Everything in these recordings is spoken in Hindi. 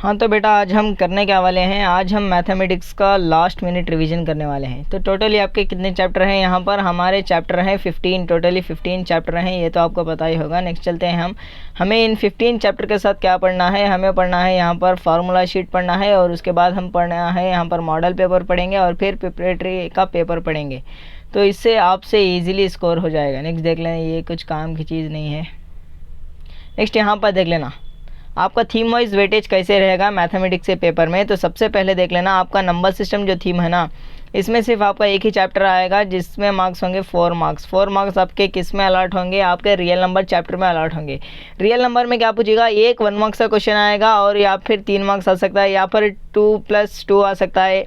हाँ तो बेटा आज हम करने क्या वाले हैं, आज हम मैथमेटिक्स का लास्ट मिनट रिवीजन करने वाले हैं। तो टोटली आपके कितने चैप्टर हैं यहाँ पर, हमारे चैप्टर हैं 15, टोटली 15 चैप्टर हैं, ये तो आपको पता ही होगा। नेक्स्ट चलते हैं हमें इन 15 चैप्टर के साथ क्या पढ़ना है। हमें पढ़ना है यहाँ पर फार्मूला शीट पढ़ना है, और उसके बाद हम पढ़ना है यहाँ पर मॉडल पेपर पढ़ेंगे, और फिर प्रिपरेटरी का पेपर पढ़ेंगे। तो इससे आपसे ईजिली स्कोर हो जाएगा। नेक्स्ट देख लेना, ये कुछ काम की चीज़ नहीं है। नेक्स्ट यहाँ पर देख लेना आपका थीम वाइज वेटेज कैसे रहेगा मैथमेटिक्स के पेपर में। तो सबसे पहले देख लेना आपका नंबर सिस्टम जो थीम है ना, इसमें सिर्फ आपका एक ही चैप्टर आएगा जिसमें मार्क्स होंगे 4 मार्क्स। 4 मार्क्स आपके किस में अलॉट होंगे, आपके रियल नंबर चैप्टर में अलॉट होंगे। रियल नंबर में क्या पूछेगा, एक 1 मार्क्स का क्वेश्चन आएगा, और या फिर 3 मार्क्स आ सकता है, या फिर 2+2 आ सकता है।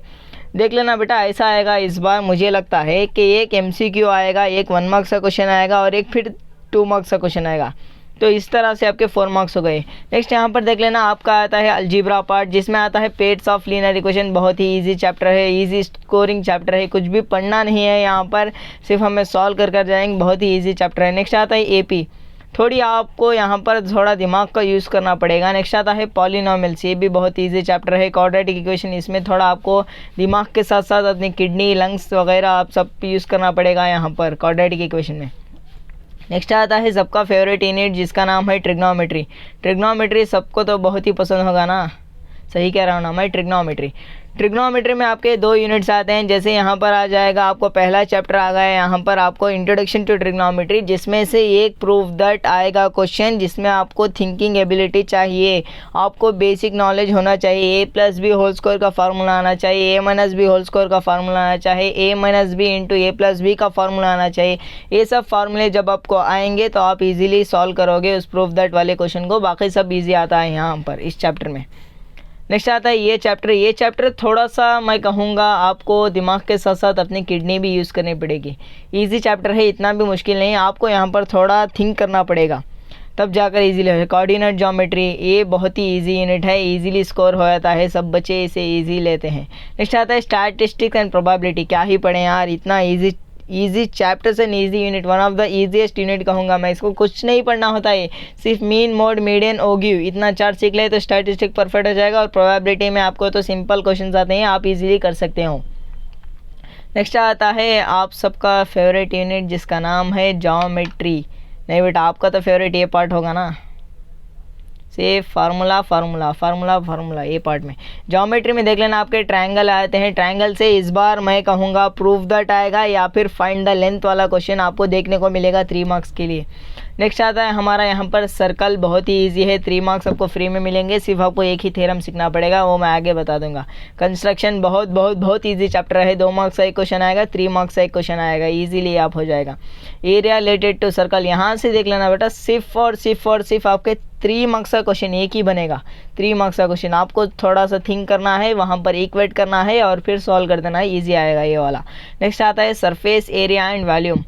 देख लेना बेटा ऐसा आएगा इस बार, मुझे लगता है कि एक MCQ आएगा, एक 1 मार्क्स का क्वेश्चन आएगा, और एक फिर 2 मार्क्स का क्वेश्चन आएगा। तो इस तरह से आपके 4 मार्क्स हो गए। नेक्स्ट यहाँ पर देख लेना आपका आता है अलजेब्रा पार्ट, जिसमें आता है पेड्स ऑफ लीनियर इक्वेशन। बहुत ही इजी चैप्टर है, इजी स्कोरिंग चैप्टर है, कुछ भी पढ़ना नहीं है यहाँ पर, सिर्फ हमें सॉल्व कर जाएंगे। बहुत ही इजी चैप्टर है। नेक्स्ट आता है AP, थोड़ी आपको यहाँ पर थोड़ा दिमाग का यूज़ करना पड़ेगा। नेक्स्ट आता है पॉलिनोमियल्स, ये भी बहुत इजी चैप्टर है। क्वाड्रेटिक इक्वेशन, इसमें थोड़ा आपको दिमाग के साथ साथ अपनी किडनी, लंग्स वगैरह आप सब यूज़ करना पड़ेगा यहाँ पर क्वाड्रेटिक इक्वेशन में। नेक्स्ट आता है सबका फेवरेट यूनिट, जिसका नाम है ट्रिग्नोमेट्री। ट्रिग्नोमेट्री सबको तो बहुत ही पसंद होगा ना, सही कह रहा हूँ ना मैं। ट्रिग्नोमेट्री में आपके 2 यूनिट्स आते हैं। जैसे यहाँ पर आ जाएगा आपको पहला चैप्टर आ गया यहाँ पर आपको इंट्रोडक्शन टू ट्रिग्नोमेट्री, जिसमें से एक प्रूफ दैट आएगा क्वेश्चन, जिसमें आपको थिंकिंग एबिलिटी चाहिए, आपको बेसिक नॉलेज होना चाहिए। A+B होल स्क्वायर का फार्मूला आना चाहिए, A-B होल स्क्वायर का फार्मूला आना चाहिए, A-B इंटू A+B का फार्मूला आना चाहिए। ये सब फार्मूले जब आपको आएंगे तो आप इजीली सॉल्व करोगे उस प्रूफ दैट वाले क्वेश्चन को। बाकी सब ईजी आता है यहाँ पर इस चैप्टर में। नेक्स्ट आता है ये चैप्टर थोड़ा सा मैं कहूँगा आपको दिमाग के साथ साथ अपनी किडनी भी यूज़ करनी पड़ेगी। इजी चैप्टर है, इतना भी मुश्किल नहीं, आपको यहाँ पर थोड़ा थिंक करना पड़ेगा तब जाकर इजीली हो। कोऑर्डिनेट ज्योमेट्री, ये बहुत ही इजी यूनिट है, इजीली स्कोर हो जाता है, सब बच्चे इसे इजी लेते हैं। नेक्स्ट आता है स्टैटिस्टिक्स एंड प्रोबेबिलिटी, क्या ही पढ़ें यार, इतना easy chapters and easy unit, one of the easiest unit कहूँगा मैं इसको। कुछ नहीं पढ़ना होता है, सिर्फ मीन, मोड, मीडियन, ओग्यू, इतना 4 सीख ले तो स्टैटिस्टिक परफेक्ट हो जाएगा। और प्रोबेबिलिटी में आपको तो सिंपल क्वेश्चन आते हैं, आप इजीली कर सकते हो। नेक्स्ट आता है आप सबका फेवरेट यूनिट, जिसका नाम है ज्योमेट्री। नहीं बेटा, आपका तो फेवरेट ये पार्ट होगा ना, सिर्फ फार्मूला ये पार्ट में। ज्योमेट्री में देख लेना आपके ट्रायंगल आते हैं। ट्रायंगल से इस बार मैं कहूँगा प्रूफ दैट आएगा, या फिर फाइंड द लेंथ वाला क्वेश्चन आपको देखने को मिलेगा 3 मार्क्स के लिए। नेक्स्ट आता है हमारा यहाँ पर सर्कल, बहुत ही इजी है, 3 मार्क्स आपको फ्री में मिलेंगे, सिर्फ आपको एक ही थ्योरम सीखना पड़ेगा, वो मैं आगे बता दूंगा। कंस्ट्रक्शन बहुत इजी चैप्टर है, 2 मार्क्स का एक क्वेश्चन आएगा, 3 मार्क्स का एक क्वेश्चन आएगा, इजीली आप हो जाएगा। एरिया रिलेटेड टू सर्कल, यहाँ से देख लेना बेटा, सिर्फ और सिर्फ आपके 3 मार्क्स का क्वेश्चन एक ही बनेगा। 3 मार्क्स का क्वेश्चन आपको थोड़ा सा थिंक करना है, वहाँ पर इक्वेट करना है, और फिर सॉल्व कर देना है, ईजी आएगा ये वाला। नेक्स्ट आता है सरफेस एरिया एंड वॉल्यूम,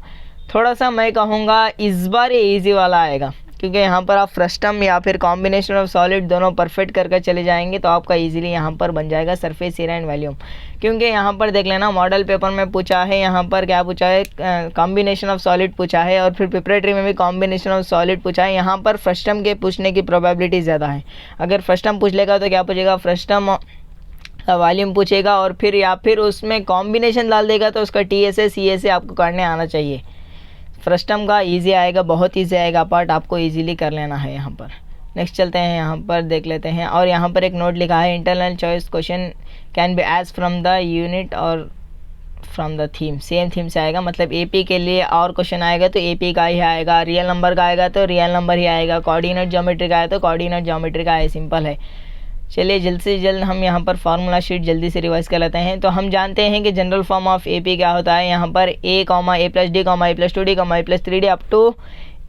थोड़ा सा मैं कहूँगा इस बार ये ईजी वाला आएगा, क्योंकि यहाँ पर आप फ्रस्टम या फिर कॉम्बिनेशन ऑफ सॉलिड दोनों परफेक्ट करके चले जाएंगे तो आपका इजीली यहाँ पर बन जाएगा सरफेस एरिया एंड वॉल्यूम। क्योंकि यहाँ पर देख लेना मॉडल पेपर में पूछा है, यहाँ पर क्या पूछा है, कॉम्बिनेशन ऑफ सॉलिड पूछा है, और फिर प्रिपरेटरी में भी कॉम्बिनेशन ऑफ सॉलिड पूछा है। यहाँ पर फ्रस्टम के पूछने की प्रोबेबिलिटी ज़्यादा है। अगर फ्रस्टम पूछ लेगा तो क्या पूछेगा, फ्रस्टम वॉल्यूम पूछेगा, और फिर या फिर उसमें कॉम्बिनेशन डाल देगा तो उसका TSA CSA आपको करने आना चाहिए। फ्रस्टम का इजी आएगा, बहुत ईजी आएगा पार्ट, आपको इजीली कर लेना है यहाँ पर। नेक्स्ट चलते हैं, यहाँ पर देख लेते हैं, और यहाँ पर एक नोट लिखा है, internal choice question can be as from the unit और from the theme, same theme से आएगा। मतलब AP के लिए और क्वेश्चन आएगा तो AP का ही आएगा, रियल नंबर का आएगा तो रियल नंबर ही आएगा, कोऑर्डिनेट ज्योमेट्री का आया तो कोऑर्डिनेट ज्योमेट्री का है, सिंपल है। चलिए जल्द से जल्द हम यहाँ पर फार्मूला शीट जल्दी से रिवाइज कर लेते हैं। तो हम जानते हैं कि जनरल फॉर्म ऑफ AP क्या होता है, यहाँ पर A, A+D, A+2D, A+3D up to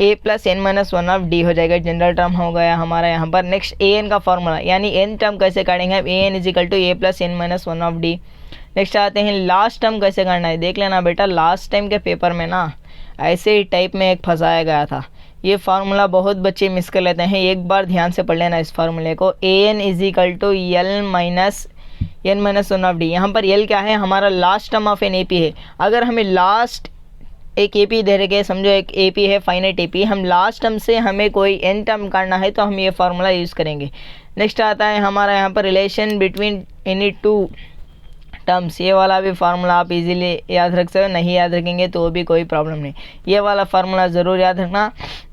A+n-1 of D हो जाएगा, जनरल टर्म हो गया हमारा यहाँ पर। नेक्स्ट AN का फार्मूला, यानी n टर्म कैसे काटेंगे हम, AN = A+n-1 of D। Next आते हैं लास्ट टर्म कैसे करना है। देख लेना बेटा, लास्ट टाइम के पेपर में ना ऐसे ही टाइप में एक फंसाया गया था, ये फार्मूला बहुत बच्चे मिस कर लेते हैं, एक बार ध्यान से पढ़ लेना इस फार्मूले को। AN = L-n-1 of D। यहाँ पर L क्या है, हमारा last term of an AP है। अगर हमें लास्ट एक एपी दे रखे, समझो एक एपी है फाइनाइट एपी, हम लास्ट टर्म से हमें कोई एन टर्म करना है तो हम ये फार्मूला यूज़ करेंगे। नेक्स्ट आता है हमारा यहाँ पर relation between any two terms, ये वाला भी फार्मूला आप इजीली याद रख सकते हो, नहीं याद रखेंगे तो भी कोई प्रॉब्लम नहीं, ये वाला फार्मूला ज़रूर याद रखना।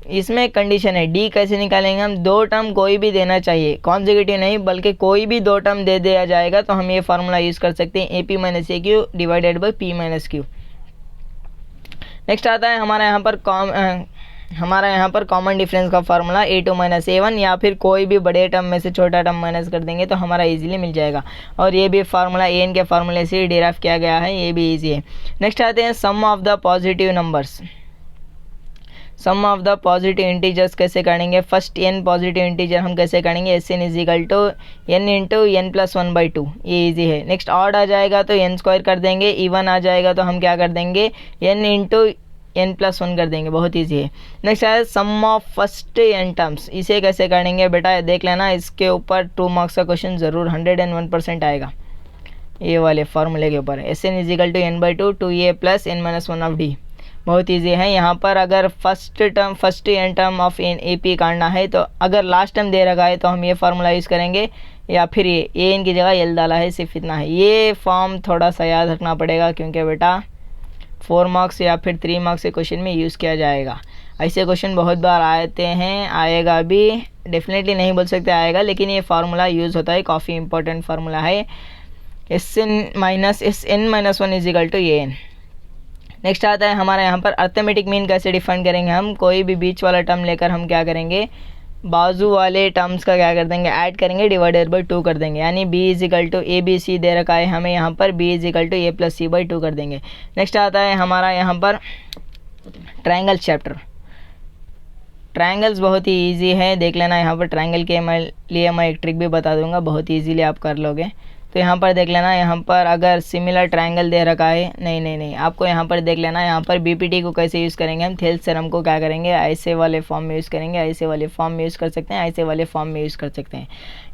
इसमें एक कंडीशन है, डी कैसे निकालेंगे हम, दो टर्म कोई भी देना चाहिए, कॉन्जिक्यूटिव नहीं बल्कि कोई भी दो टर्म दे दिया जाएगा तो हम ये फार्मूला यूज़ कर सकते हैं, A P minus A Q divided by P minus Q. Next आता है हमारा यहाँ पर कॉमन डिफरेंस का फार्मूला a2 माइनस a1, या फिर कोई भी बड़े टर्म में से छोटा टर्म माइनस कर देंगे तो हमारा इजीली मिल जाएगा, और ये भी फार्मूला an के फार्मूले से डिराइव किया गया है, ये भी इजी है। नेक्स्ट आते हैं sum of the positive numbers, sum of the positive integers कैसे करेंगे। फर्स्ट n पॉजिटिव इंटीजर हम कैसे करेंगे, S N is equal to N into N plus 1/2, ये इजी है। नेक्स्ट ऑड आ जाएगा तो n स्क्वायर कर देंगे, इवन आ जाएगा तो हम क्या कर देंगे n इंटू n प्लस 1 कर देंगे, बहुत ईजी है। नेक्स्ट है सम ऑफ फर्स्ट n टर्म्स, इसे कैसे करेंगे बेटा देख लेना, इसके ऊपर 2 मार्क्स का क्वेश्चन ज़रूर 101% आएगा, ये वाले फार्मूले के ऊपर, S N is equal to n/2 2a plus n minus 1 of D, बहुत ईजी है। यहाँ पर अगर first n term of N A P काटना है तो अगर लास्ट टर्म दे रखा है तो हम ये फार्मूला यूज़ करेंगे, या फिर ये एन की जगह एल डाला है, सिर्फ इतना है। ये फॉर्म थोड़ा सा याद रखना पड़ेगा क्योंकि बेटा 4 मार्क्स या फिर 3 मार्क्स के क्वेश्चन में यूज़ किया जाएगा, ऐसे क्वेश्चन बहुत बार आते हैं, आएगा भी, डेफिनेटली नहीं बोल सकते आएगा, लेकिन ये फार्मूला यूज़ होता है, काफ़ी इंपॉर्टेंट फार्मूला है, S N minus 1 is equal to A N. Next आता है हमारा यहाँ पर अर्थमेटिक मीन कैसे डिफाइन करेंगे हम, कोई भी बीच वाला टर्म लेकर हम क्या करेंगे, बाजू वाले टर्म्स का क्या कर देंगे, ऐड करेंगे, डिवाइडेड बाई 2 कर देंगे, यानी b is equal to A B C दे रखा है हमें यहाँ पर, b is equal to A plus C by 2 कर देंगे। नेक्स्ट आता है हमारा यहाँ पर ट्रायंगल चैप्टर, ट्रायंगल्स बहुत ही इजी है, देख लेना, यहाँ पर ट्रायंगल के लिए मैं एक ट्रिक भी बता दूंगा, बहुत ईजीली आप कर लोगे। तो यहाँ पर देख लेना, यहाँ पर अगर सिमिलर ट्रायंगल दे रखा है, नहीं आपको यहाँ पर देख लेना, यहाँ पर बीपीटी को कैसे यूज़ करेंगे हम, थेल्स थ्योरम को क्या करेंगे, ऐसे वाले फॉर्म में यूज़ करेंगे, ऐसे वाले फॉर्म में यूज़ कर सकते हैं, ऐसे वाले फॉर्म में यूज़ कर सकते हैं।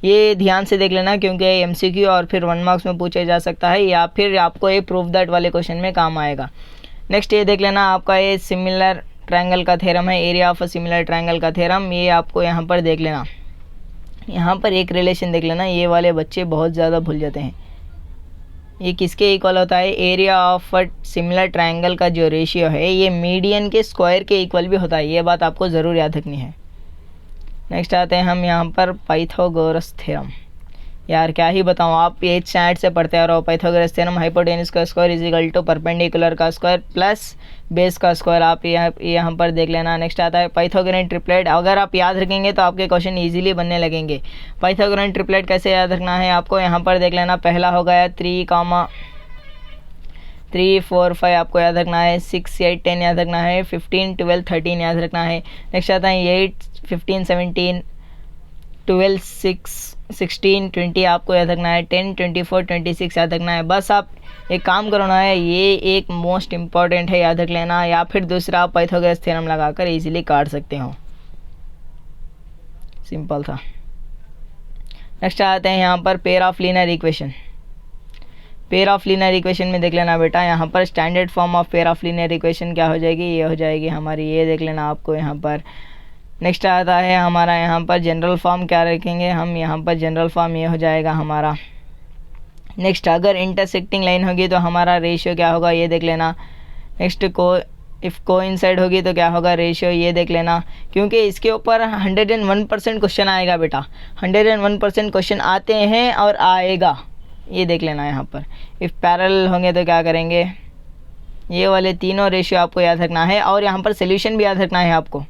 ये ध्यान से देख लेना क्योंकि एमसीक्यू और फिर 1 मार्क्स में पूछा जा सकता है, या फिर आपको ये प्रूफ दैट वाले क्वेश्चन में काम आएगा। नेक्स्ट ये देख लेना, आपका ये सिमिलर ट्रायंगल का थ्योरम है, area of a similar triangle का थ्योरम, ये आपको यहाँ पर देख लेना, यहाँ पर एक रिलेशन देख लेना, ये वाले बच्चे बहुत ज़्यादा भूल जाते हैं, ये किसके इक्वल होता है, area of a similar triangle का जो रेशियो है ये मीडियन के स्क्वायर के इक्वल भी होता है, ये बात आपको ज़रूर याद रखनी है। नेक्स्ट आते हैं हम यहाँ पर पाइथागोरस थ्योरम, यार क्या ही बताऊँ, आप 8th स्टैंडर्ड से पढ़ते आ रहे हो, पाइथागोरस थ्योरम, हाइपोटेनस का square is equal to perpendicular का स्क्वायर प्लस बेस का स्क्वायर, आप यहाँ पर देख लेना। नेक्स्ट आता है पाइथागोरन ट्रिपलेट, अगर आप याद रखेंगे तो आपके क्वेश्चन इजीली बनने लगेंगे। पाइथागोरन ट्रिपलेट कैसे याद रखना है आपको, यहाँ पर देख लेना, पहला हो गया 3, 4, 5 आपको याद रखना है, 6, 8, 10 याद रखना है, 15, 12, 13 याद रखना है। नेक्स्ट आता है 8, 15, 17, 12, 16, 20 आपको याद रखना है, 10, 24, 26 याद रखना है। बस आप एक काम करना है, ये एक मोस्ट इम्पॉर्टेंट है, याद रख लेना, या फिर दूसरा आप पाइथागोरस थ्योरम लगाकर इजीली काट सकते हो, सिंपल था। नेक्स्ट आते हैं यहाँ पर pair of linear equation, pair of linear equation में देख लेना बेटा, यहाँ पर standard form of pair of linear equation क्या हो जाएगी, ये हो जाएगी हमारी, ये देख लेना आपको यहाँ पर। नेक्स्ट आता है हमारा यहाँ पर जनरल फॉर्म, क्या रखेंगे हम यहाँ पर, जनरल फॉर्म ये हो जाएगा हमारा। नेक्स्ट अगर इंटरसेक्टिंग लाइन होगी तो हमारा रेशियो क्या होगा, ये देख लेना। नेक्स्ट इफ़ कोइंसाइड होगी तो क्या होगा रेशियो, ये देख लेना, क्योंकि इसके ऊपर 101% क्वेश्चन आएगा बेटा, 101% क्वेश्चन आते हैं और आएगा, ये देख लेना। यहाँ पर इफ़ पैरेलल होंगे तो क्या करेंगे, ये वाले तीनों रेशियो आपको याद रखना है, और यहाँ पर सोल्यूशन भी याद रखना है आपको।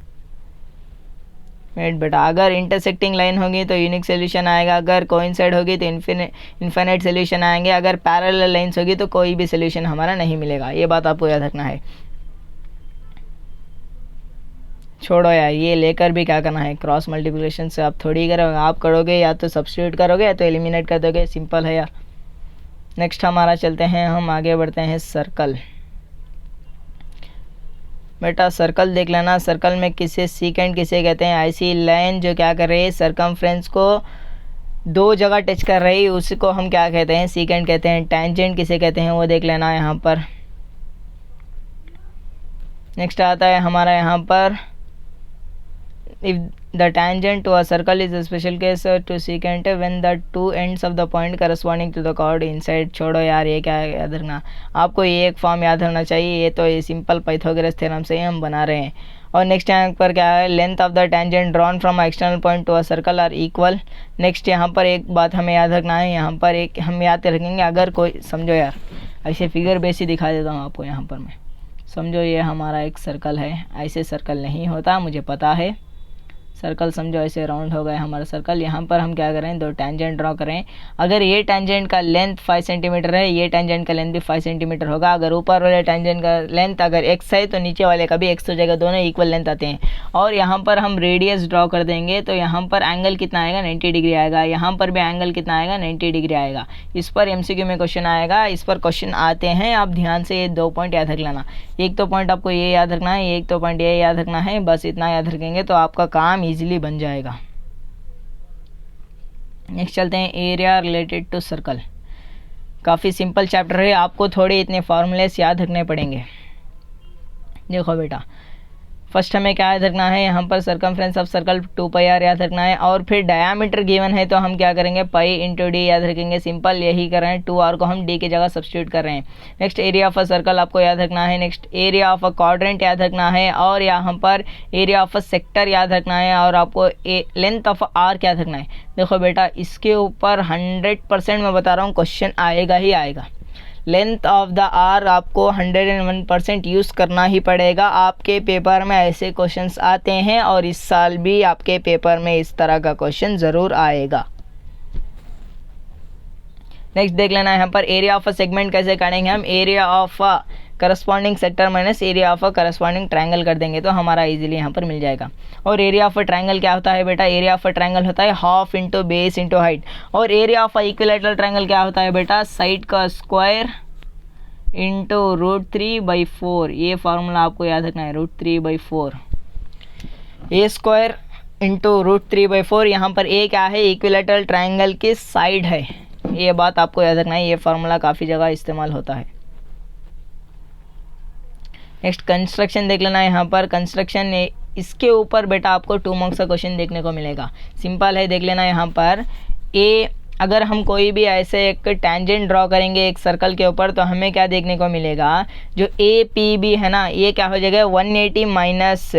वेट बेटा, अगर इंटरसेक्टिंग लाइन होगी तो यूनिक सोल्यूशन आएगा, अगर कोइंसाइड होगी तो इन्फिनिट सोल्यूशन आएंगे, अगर पैरेलल लाइन्स होगी तो कोई भी सोल्यूशन हमारा नहीं मिलेगा, ये बात आपको याद रखना है। छोड़ो यार, ये लेकर भी क्या करना है, क्रॉस मल्टीप्लिकेशन से आप थोड़ी करोगे, आप करोगे या तो सब्स्टिट्यूट करोगे या तो एलिमिनेट कर दोगे, सिंपल है यार। नेक्स्ट हमारा चलते हैं, हम आगे बढ़ते हैं सर्कल। बेटा सर्कल देख लेना, सर्कल में किसे सीकेंट किसे कहते हैं, ऐसी लाइन जो क्या कर रही है, सरकमफ्रेंस को 2 जगह टच कर रही है, उसको हम क्या कहते हैं, सीकेंट कहते हैं। टेंजेंट किसे कहते हैं वो देख लेना यहाँ पर। नेक्स्ट आता है हमारा यहाँ पर if the tangent to a circle is a special case to secant when the two ends of the point corresponding to the chord inside। छोड़ो यार, ये क्या याद रखना, आपको ये एक फॉर्म याद रखना चाहिए, ये तो ये सिंपल पाइथागोरस थ्योरम से ही हम बना रहे हैं। और नेक्स्ट यहाँ पर क्या है, length of the tangent drawn from external point to a circle are equal. Next यहाँ पर एक बात हमें याद रखना है, यहाँ पर एक हम याद रखेंगे, अगर कोई समझो यार, ऐसे फिगर बेस ही दिखा देता हूँ आपको। यहाँ पर मैं समझो ये हमारा एक सर्कल है, ऐसे सर्कल नहीं होता, मुझे पता है। सर्कल समझो ऐसे राउंड हो गया हमारा सर्कल। यहाँ पर हम क्या करें, दो टेंजेंट ड्रॉ करें। अगर ये टेंजेंट का लेंथ 5 सेंटीमीटर है, ये टेंजेंट का लेंथ भी 5 सेंटीमीटर होगा। अगर ऊपर वाले टेंजेंट का लेंथ अगर x है तो नीचे वाले का भी x हो जाएगा, दोनों इक्वल लेंथ आते हैं। और यहाँ पर हम रेडियस ड्रॉ कर देंगे तो यहाँ पर एंगल कितना आएगा, 90 डिग्री आएगा। यहाँ पर भी एंगल कितना आएगा, 90 डिग्री आएगा। इस पर MCQ में क्वेश्चन आएगा, इस पर क्वेश्चन आते हैं। आप ध्यान से ये 2 पॉइंट याद रख लेना। एक तो पॉइंट आपको ये याद रखना है, एक तो पॉइंट ये याद रखना है, बस इतना याद रखेंगे तो आपका काम ईजिली बन जाएगा। नेक्स्ट चलते हैं एरिया रिलेटेड टू सर्कल। काफ़ी सिंपल चैप्टर है, आपको थोड़े इतने फार्मूलेस याद रखने पड़ेंगे। देखो बेटा, फर्स्ट हमें क्या याद रखना है, यहाँ पर सर्कमफ्रेंस ऑफ सर्कल 2πr याद रखना है। और फिर डायामीटर गिवन है तो हम क्या करेंगे, पाई इंटू डी याद रखेंगे। सिंपल यही कर रहे हैं, 2r को हम डी की जगह सब्स्टिट्यूट कर रहे हैं। Next area of a circle आपको याद रखना है। Next area of a quadrant याद रखना है। और यहाँ पर एरिया ऑफ अ सेक्टर याद रखना है। और आपको लेंथ ऑफ आर्क याद रखना है। देखो बेटा, इसके ऊपर 100% मैं बता रहा हूँ क्वेश्चन आएगा ही आएगा। लेंथ ऑफ द आर आपको 101% यूज़ करना ही पड़ेगा। आपके पेपर में ऐसे क्वेश्चंस आते हैं और इस साल भी आपके पेपर में इस तरह का क्वेश्चन ज़रूर आएगा। नेक्स्ट देख लेना है यहाँ पर एरिया ऑफ अ सेगमेंट कैसे काटेंगे हम। Area of a corresponding sector minus area of a corresponding triangle कर देंगे तो हमारा इजीली यहाँ पर मिल जाएगा। और एरिया ऑफ अ ट्रायंगल क्या होता है बेटा, एरिया ऑफ अ ट्रायंगल होता है half into base into height. और area of a equilateral triangle क्या होता है बेटा, साइड का स्क्वायर इंटू √3/4। ये फार्मूला आपको याद रखना है, √3/4। ए स्क्वायर इंटू √3/4। यहाँ पर ए क्या है, इक्विलैटरल ट्रायंगल की साइड है, ये बात आपको याद रखना है। ये फार्मूला काफ़ी जगह इस्तेमाल होता है। नेक्स्ट कंस्ट्रक्शन देख लेना है। यहाँ पर कंस्ट्रक्शन इसके ऊपर बेटा आपको 2 मार्क्स का क्वेश्चन देखने को मिलेगा। सिंपल है, देख लेना यहाँ पर। अगर हम कोई भी ऐसे एक टेंजेंट ड्रॉ करेंगे एक सर्कल के ऊपर तो हमें क्या देखने को मिलेगा, जो APB है ना, ये क्या हो जाएगा 180 माइनस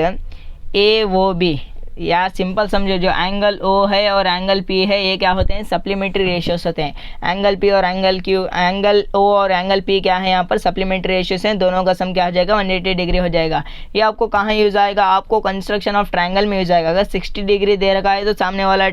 AOB। या सिंपल समझो, जो एंगल O है और एंगल P है ये क्या होते हैं, सप्लीमेंट्री रेशियोस होते हैं। एंगल P और एंगल Q, एंगल O और एंगल P क्या है यहाँ पर, सप्लीमेंट्री रेशियोस हैं। दोनों का सम क्या हो जाएगा, 180 डिग्री हो जाएगा। ये आपको कहाँ यूज़ आएगा, आपको कंस्ट्रक्शन ऑफ ट्रायंगल में यूज़ आएगा। अगर 60 डिग्री दे रखा है तो सामने वाला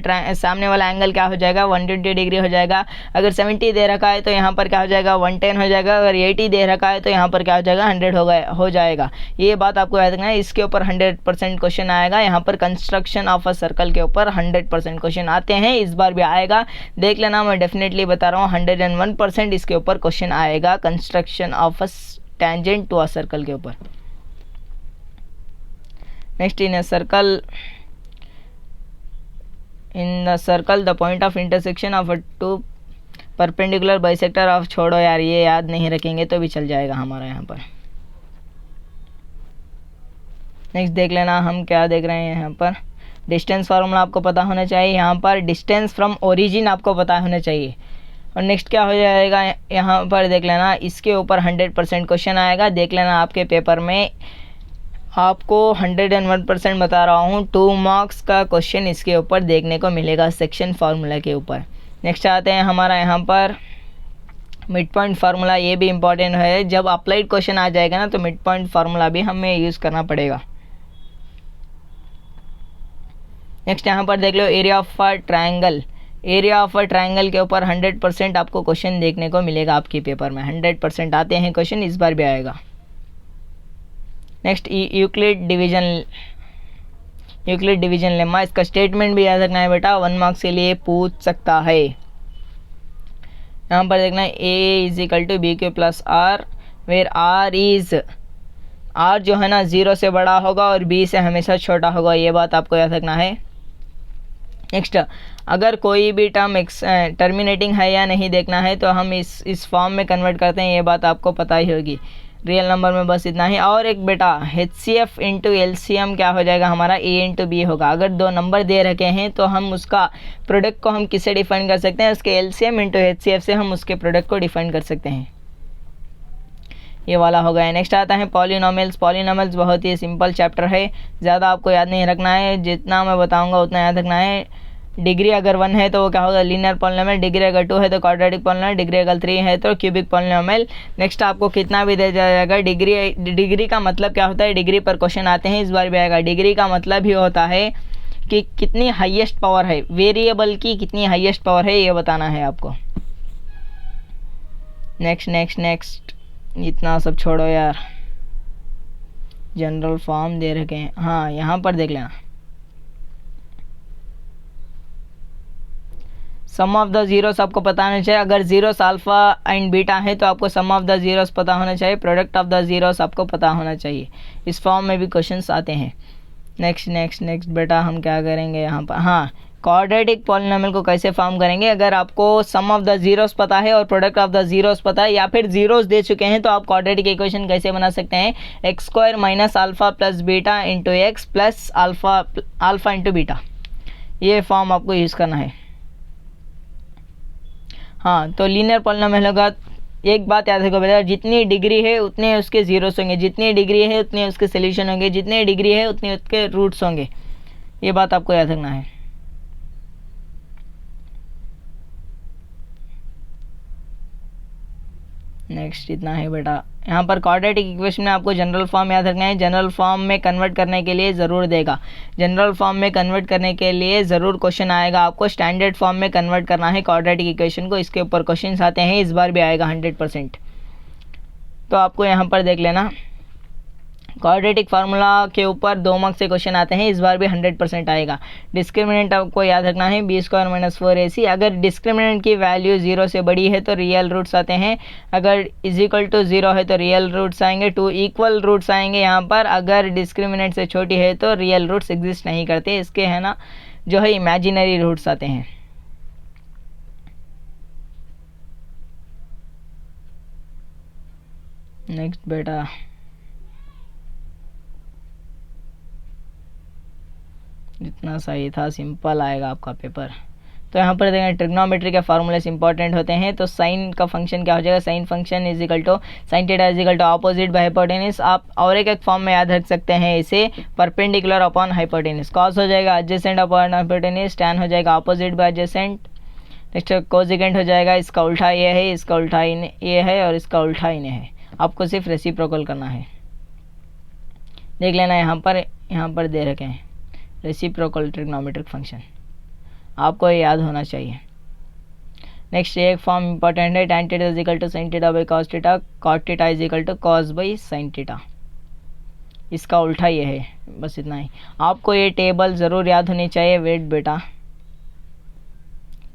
एंगल क्या हो जाएगा, 120 डिग्री हो जाएगा। अगर 70 दे रखा है तो यहाँ पर क्या हो जाएगा, 110 हो जाएगा। अगर 80 दे रखा है तो यहाँ पर क्या हो जाएगा, 100 हो जाएगा। ये बात आपको याद रखना है। इसके ऊपर 100% क्वेश्चन आएगा। यहाँ पर कंस्ट्रक्शन ऑफ अ सर्कल के ऊपर 100% क्वेश्चन आते हैं, इस बार भी आएगा। देख लेना, मैं डेफिनेटली बता रहा हूँ 101% इसके ऊपर क्वेश्चन आएगा construction of a tangent to a circle के ऊपर। Next in the circle the point of intersection of a 2 perpendicular bisector of, छोड़ो यार, ये याद नहीं रखेंगे तो भी चल जाएगा हमारा यहाँ पर। नेक्स्ट देख लेना, हम क्या देख रहे हैं यहाँ पर, डिस्टेंस फार्मूला आपको पता होना चाहिए। यहाँ पर डिस्टेंस फ्रॉम ओरिजिन आपको पता होना चाहिए। और नेक्स्ट क्या हो जाएगा, यहाँ पर देख लेना, इसके ऊपर 100% क्वेश्चन आएगा। देख लेना आपके पेपर में, आपको 101% बता रहा हूँ, 2 मार्क्स का क्वेश्चन इसके ऊपर देखने को मिलेगा सेक्शन फार्मूला के ऊपर। नेक्स्ट आते हैं हमारा यहाँ पर मिड पॉइंट फार्मूला। ये भी इम्पॉर्टेंट है, जब अप्लाइड क्वेश्चन आ जाएगा ना तो मिड पॉइंट फार्मूला भी हमें यूज़ करना पड़ेगा। नेक्स्ट यहाँ पर देख लो area of a triangle. Area of a triangle के ऊपर 100% आपको क्वेश्चन देखने को मिलेगा आपके पेपर में। 100% आते हैं क्वेश्चन, इस बार भी आएगा। नेक्स्ट यूक्लिड डिवीजन लेम्मा, इसका स्टेटमेंट भी याद रखना है बेटा, 1 मार्क्स के लिए पूछ सकता है। यहाँ पर देखना है A = BQ + R, where R जो है ना 0 से बड़ा होगा और B से हमेशा छोटा होगा, ये बात आपको याद रखना है। नेक्स्ट, अगर कोई भी टर्म टर्मिनेटिंग है या नहीं देखना है तो हम इस फॉर्म में कन्वर्ट करते हैं, ये बात आपको पता ही होगी। रियल नंबर में बस इतना ही। और एक बेटा HCF इंटू LCM क्या हो जाएगा हमारा, A इंटू B होगा। अगर दो नंबर दे रखे हैं तो हम उसका प्रोडक्ट को हम किससे डिफाइन कर सकते हैं, उसके LCM इंटू HCF से हम उसके प्रोडक्ट को डिफाइन कर सकते हैं। ये वाला हो गया। नेक्स्ट आता है पॉलिनोमियल्स। पॉलिनोमियल्स बहुत ही सिंपल चैप्टर है, ज़्यादा आपको याद नहीं रखना है, जितना मैं बताऊँगा उतना याद रखना है। डिग्री अगर 1 है तो वो क्या होगा, लीनियर पॉलिनोमियल। डिग्री अगर 2 है तो क्वाड्रेटिक पॉलिनोमियल। डिग्री अगर 3 है तो क्यूबिक पॉलिनोमियल। नेक्स्ट आपको कितना भी दे दिया जाएगा, डिग्री का मतलब क्या होता है, डिग्री पर क्वेश्चन आते हैं, इस बार भी आएगा। डिग्री का मतलब ही होता है कि कितनी हाईएस्ट पावर है, वेरिएबल की कितनी हाईएस्ट पावर है, ये बताना है आपको। नेक्स्ट इतना सब छोड़ो यार, जनरल फॉर्म दे रखे हैं। हाँ, यहाँ पर देख लेना, सम ऑफ द जीरोस आपको पता होना चाहिए। अगर जीरोस अल्फा एंड बीटा है तो आपको सम ऑफ द जीरोस पता होना चाहिए, प्रोडक्ट ऑफ द जीरोस आपको पता होना चाहिए। इस फॉर्म में भी क्वेश्चंस आते हैं। नेक्स्ट बेटा हम क्या करेंगे यहाँ पर, हाँ, क्वाड्रेटिक पॉलिनोमियल को कैसे फॉर्म करेंगे। अगर आपको सम ऑफ द जीरोस पता है और प्रोडक्ट ऑफ द जीरोस पता है, या फिर जीरोस दे चुके हैं, तो आप क्वाड्रेटिक इक्वेशन कैसे बना सकते हैं, x square minus alpha plus beta into x plus alpha into beta. ये फॉर्म आपको यूज़ करना है। हाँ, तो लीनियर पॉलिनोमियल होगा। एक बात याद रखो बेटा, जितनी डिग्री है उतने उसके जीरोस होंगे, जितनी डिग्री है उतने उसके सोल्यूशन होंगे, जितनी डिग्री है उतने उसके रूट्स होंगे। ये बात आपको याद रखना है। नेक्स्ट इतना है बेटा। यहाँ पर क्वाड्रेटिक इक्वेशन में आपको जनरल फॉर्म याद रखना है। जनरल फॉर्म में कन्वर्ट करने के लिए ज़रूर देगा, जनरल फॉर्म में कन्वर्ट करने के लिए ज़रूर क्वेश्चन आएगा। आपको स्टैंडर्ड फॉर्म में कन्वर्ट करना है क्वाड्रेटिक इक्वेशन को, इसके ऊपर क्वेश्चन आते हैं, इस बार भी आएगा 100%। तो आपको यहाँ पर देख लेना, क्वाड्रेटिक फार्मूला के ऊपर 2 मार्क्स से क्वेश्चन आते हैं, इस बार भी 100% आएगा। डिस्क्रिमिनेंट आपको याद रखना है, बी स्क्वायर माइनस 4ac। अगर डिस्क्रिमिनेंट की वैल्यू 0 से बड़ी है तो रियल रूट्स आते हैं, अगर इज इक्वल टू 0 है तो रियल रूट्स आएंगे, 2 इक्वल रूट्स आएंगे यहाँ पर। अगर डिस्क्रिमिनेंट से छोटी है तो रियल रूट्स एग्जिस्ट नहीं करते, इसके है ना जो है इमेजिनरी रूट्स आते हैं। नेक्स्ट बेटा जितना सही था, सिंपल आएगा आपका पेपर। तो यहाँ पर देखें, ट्रिग्नोमेट्री के फार्मूलेस इंपॉर्टेंट होते हैं। तो साइन का फंक्शन क्या हो जाएगा, sine function is equal to sine theta is equal to opposite by hypotenuse. आप और एक फॉर्म में याद रख सकते हैं इसे, परपेंडिकुलर अपॉन हाइपोटेनस। कॉस हो जाएगा एडजेसेंट अपॉन हाइपोटेनस, टैन हो जाएगा opposite by adjacent. Next cosecant हो जाएगा, इसका उल्टा ये है, इसका उल्टा ये है और इसका उल्टा इन्हें है। आपको सिर्फ रेसिप्रोकल करना है। देख लेना यहाँ पर दे रखे हैं रेसिप्रोकल ट्रिग्नोमेट्रिक फंक्शन, आपको ये याद होना चाहिए। नेक्स्ट एक फॉर्म इंपॉर्टेंट है, tan theta is equal to sin theta by cos theta, cot theta is equal to cos by sin theta. इसका उल्टा ये है, बस इतना ही। आपको ये टेबल ज़रूर याद होनी चाहिए। वेट बेटा,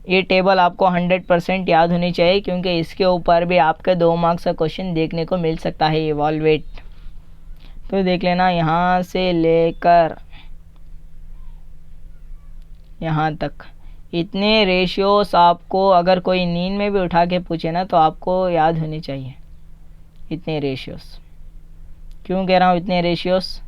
ये टेबल आपको 100% याद होनी चाहिए, क्योंकि इसके ऊपर भी आपके 2 मार्क्स का क्वेश्चन देखने को मिल सकता है। इवॉल्वेट तो देख लेना, यहाँ से लेकर यहाँ तक इतने रेशियोस आपको अगर कोई नींद में भी उठा के पूछे ना तो आपको याद होनी चाहिए। इतने रेशियोस क्यों कह रहा हूँ, इतने रेशियोस,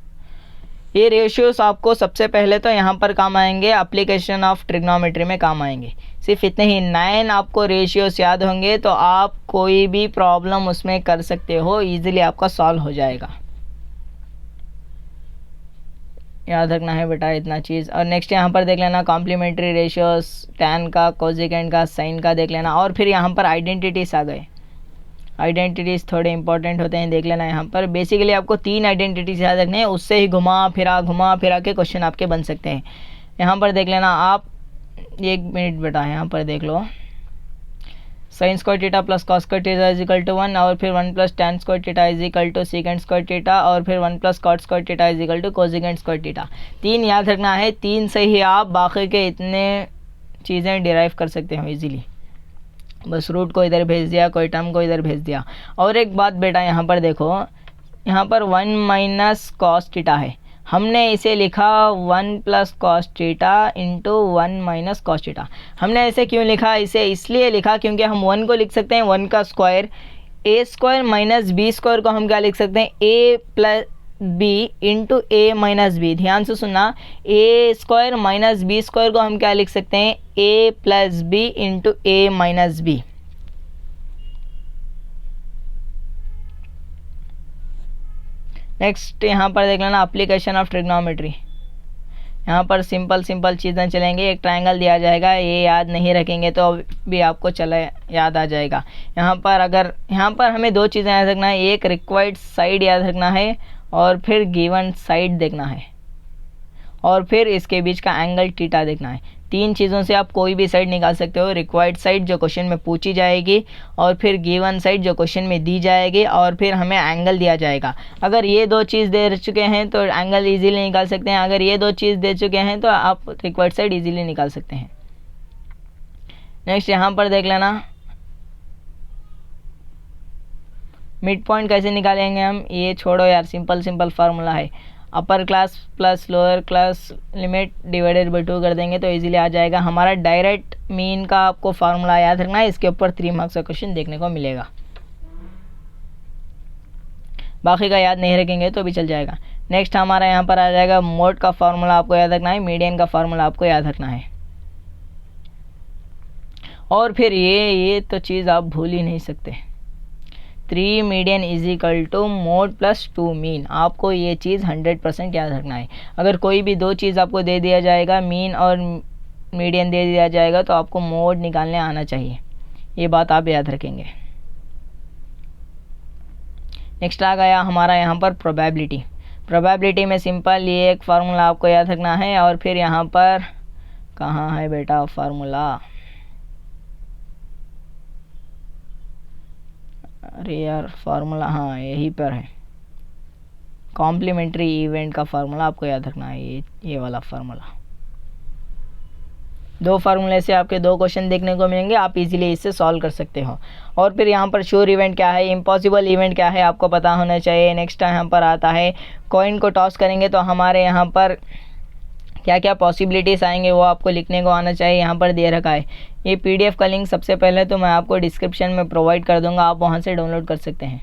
ये रेशियोस आपको सबसे पहले तो यहाँ पर काम आएंगे, एप्लीकेशन ऑफ ट्रिग्नोमेट्री में काम आएंगे। सिर्फ इतने ही 9 आपको रेशियोस याद होंगे तो आप कोई भी प्रॉब्लम उसमें कर सकते हो, ईजिली आपका सॉल्व हो जाएगा। याद रखना है बेटा इतना चीज़। और नेक्स्ट यहाँ पर देख लेना कॉम्प्लीमेंट्री रेशियोस, टैन का, कोसेकेंट का, साइन का देख लेना। और फिर यहाँ पर आइडेंटिटीज़ आ गए, आइडेंटिटीज़ थोड़े इंपॉर्टेंट होते हैं, देख लेना। यहाँ पर बेसिकली आपको 3 आइडेंटिटीज़ याद रखने हैं, उससे ही घुमा फिरा के क्वेश्चन आपके बन सकते हैं। यहाँ पर देख लेना आप, 1 मिनट बेटा, यहाँ पर देख लो, sine square theta plus cos square theta is equal to 1, और फिर 1 plus tan square theta is equal to second square theta, और फिर 1 plus cot square theta is equal to cosecant square theta. 3 याद रखना है, 3 से ही आप बाकी के इतने चीज़ें डिराइव कर सकते हो इजीली। बस रूट को इधर भेज दिया, कोई टर्म को इधर भेज दिया। और एक बात बेटा, यहाँ पर देखो, यहाँ पर 1 माइनस कॉस थीटा है, हमने इसे लिखा 1 plus cos theta into 1 minus cos theta. हमने ऐसे क्यों लिखा, इसे इसलिए लिखा क्योंकि हम 1 को लिख सकते हैं 1 का स्क्वायर ए स्क्वायर माइनस बी स्क्वायर को हम क्या लिख सकते हैं, ए प्लस बी इंटू ए माइनस बी। ध्यान से सुनना, ए स्क्वायर माइनस बी स्क्वायर को हम क्या लिख सकते हैं, ए प्लस बी इंटू ए माइनस बी। नेक्स्ट यहाँ पर देख लेना एप्लीकेशन ऑफ ट्रिग्नोमेट्री। यहाँ पर सिंपल सिंपल चीज़ें चलेंगे। एक ट्रायंगल दिया जाएगा, ये याद नहीं रखेंगे तो भी आपको चला याद आ जाएगा। यहाँ पर हमें दो चीज़ें याद रखना है, एक रिक्वायर्ड साइड याद रखना है और फिर गिवन साइड देखना है और फिर इसके बीच का एंगल थीटा देखना है। तीन चीज़ों से आप कोई भी साइड निकाल सकते हो, रिक्वायर्ड साइड जो क्वेश्चन में पूछी जाएगी और फिर गिवन साइड जो क्वेश्चन में दी जाएगी और फिर हमें एंगल दिया जाएगा। अगर ये दो चीज़ दे चुके हैं तो एंगल इजीली निकाल सकते हैं, अगर ये दो चीज़ दे चुके हैं तो आप रिक्वायर्ड साइड इजीली निकाल सकते हैं। नेक्स्ट यहाँ पर देख लेना मिड पॉइंट कैसे निकालेंगे हम, ये छोड़ो यार, सिंपल सिंपल फार्मूला है, upper class plus lower class limit divided by 2 कर देंगे तो इजीली आ जाएगा। हमारा डायरेक्ट मीन का आपको फार्मूला याद रखना है, इसके ऊपर 3 मार्क्स का क्वेश्चन देखने को मिलेगा, बाकी का याद नहीं रखेंगे तो भी चल जाएगा। नेक्स्ट हमारा यहाँ पर आ जाएगा मोड का फार्मूला आपको याद रखना है, मीडियन का फार्मूला आपको याद रखना है और फिर ये तो चीज़ आप भूल ही नहीं सकते, 3 median is equal to mode plus 2 mean. आपको ये चीज़ 100% याद रखना है। अगर कोई भी दो चीज़ आपको दे दिया जाएगा, मीन और मीडियन दे दिया जाएगा तो आपको मोड निकालने आना चाहिए, ये बात आप याद रखेंगे। नेक्स्ट आ गया हमारा यहाँ पर प्रोबेबिलिटी। प्रोबेबिलिटी में सिंपल ये एक फार्मूला आपको याद रखना है और फिर यहाँ पर कहाँ है बेटा फार्मूला, अरे यार फार्मूला, हाँ यहीं पर है, कॉम्प्लीमेंट्री इवेंट का फार्मूला आपको याद रखना है, ये वाला फार्मूला। दो फार्मूले से आपके दो क्वेश्चन देखने को मिलेंगे, आप इजीली इससे सॉल्व कर सकते हो। और फिर यहाँ पर श्योर इवेंट क्या है, इम्पॉसिबल इवेंट क्या है आपको पता होना चाहिए। नेक्स्ट यहाँ पर आता है कॉइन को टॉस करेंगे तो हमारे यहाँ पर क्या क्या पॉसिबिलिटीज़ आएंगे वो आपको लिखने को आना चाहिए, यहाँ पर दे रखा है। ये पीडीएफ का लिंक सबसे पहले तो मैं आपको डिस्क्रिप्शन में प्रोवाइड कर दूंगा, आप वहाँ से डाउनलोड कर सकते हैं।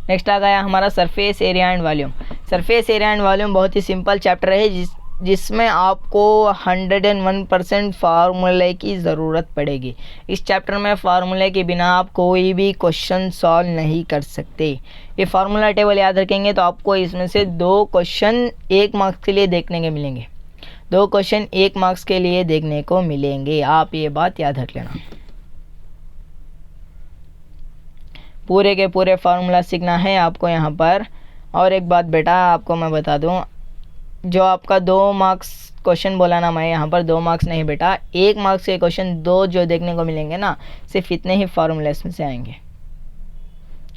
नेक्स्ट आ गया हमारा surface area and volume. Surface area and volume बहुत ही सिंपल चैप्टर है जिसमें आपको 101% फार्मूले की ज़रूरत पड़ेगी। इस चैप्टर में फार्मूले के बिना आप कोई भी क्वेश्चन सॉल्व नहीं कर सकते। ये फार्मूला टेबल याद रखेंगे तो आपको इसमें से 2 क्वेश्चन 1 मार्क्स के लिए देखने के मिलेंगे, 2 क्वेश्चन 1 मार्क्स के लिए देखने को मिलेंगे, आप ये बात याद रख लेना। पूरे के पूरे फार्मूला सीखना है आपको यहाँ पर। और एक बात बेटा आपको मैं बता दूँ, जो आपका 2 मार्क्स क्वेश्चन बोला ना, मैं यहाँ पर 2 मार्क्स नहीं बेटा, 1 मार्क्स के क्वेश्चन 2 जो देखने को मिलेंगे ना, सिर्फ इतने ही फार्मूलेस में से आएंगे।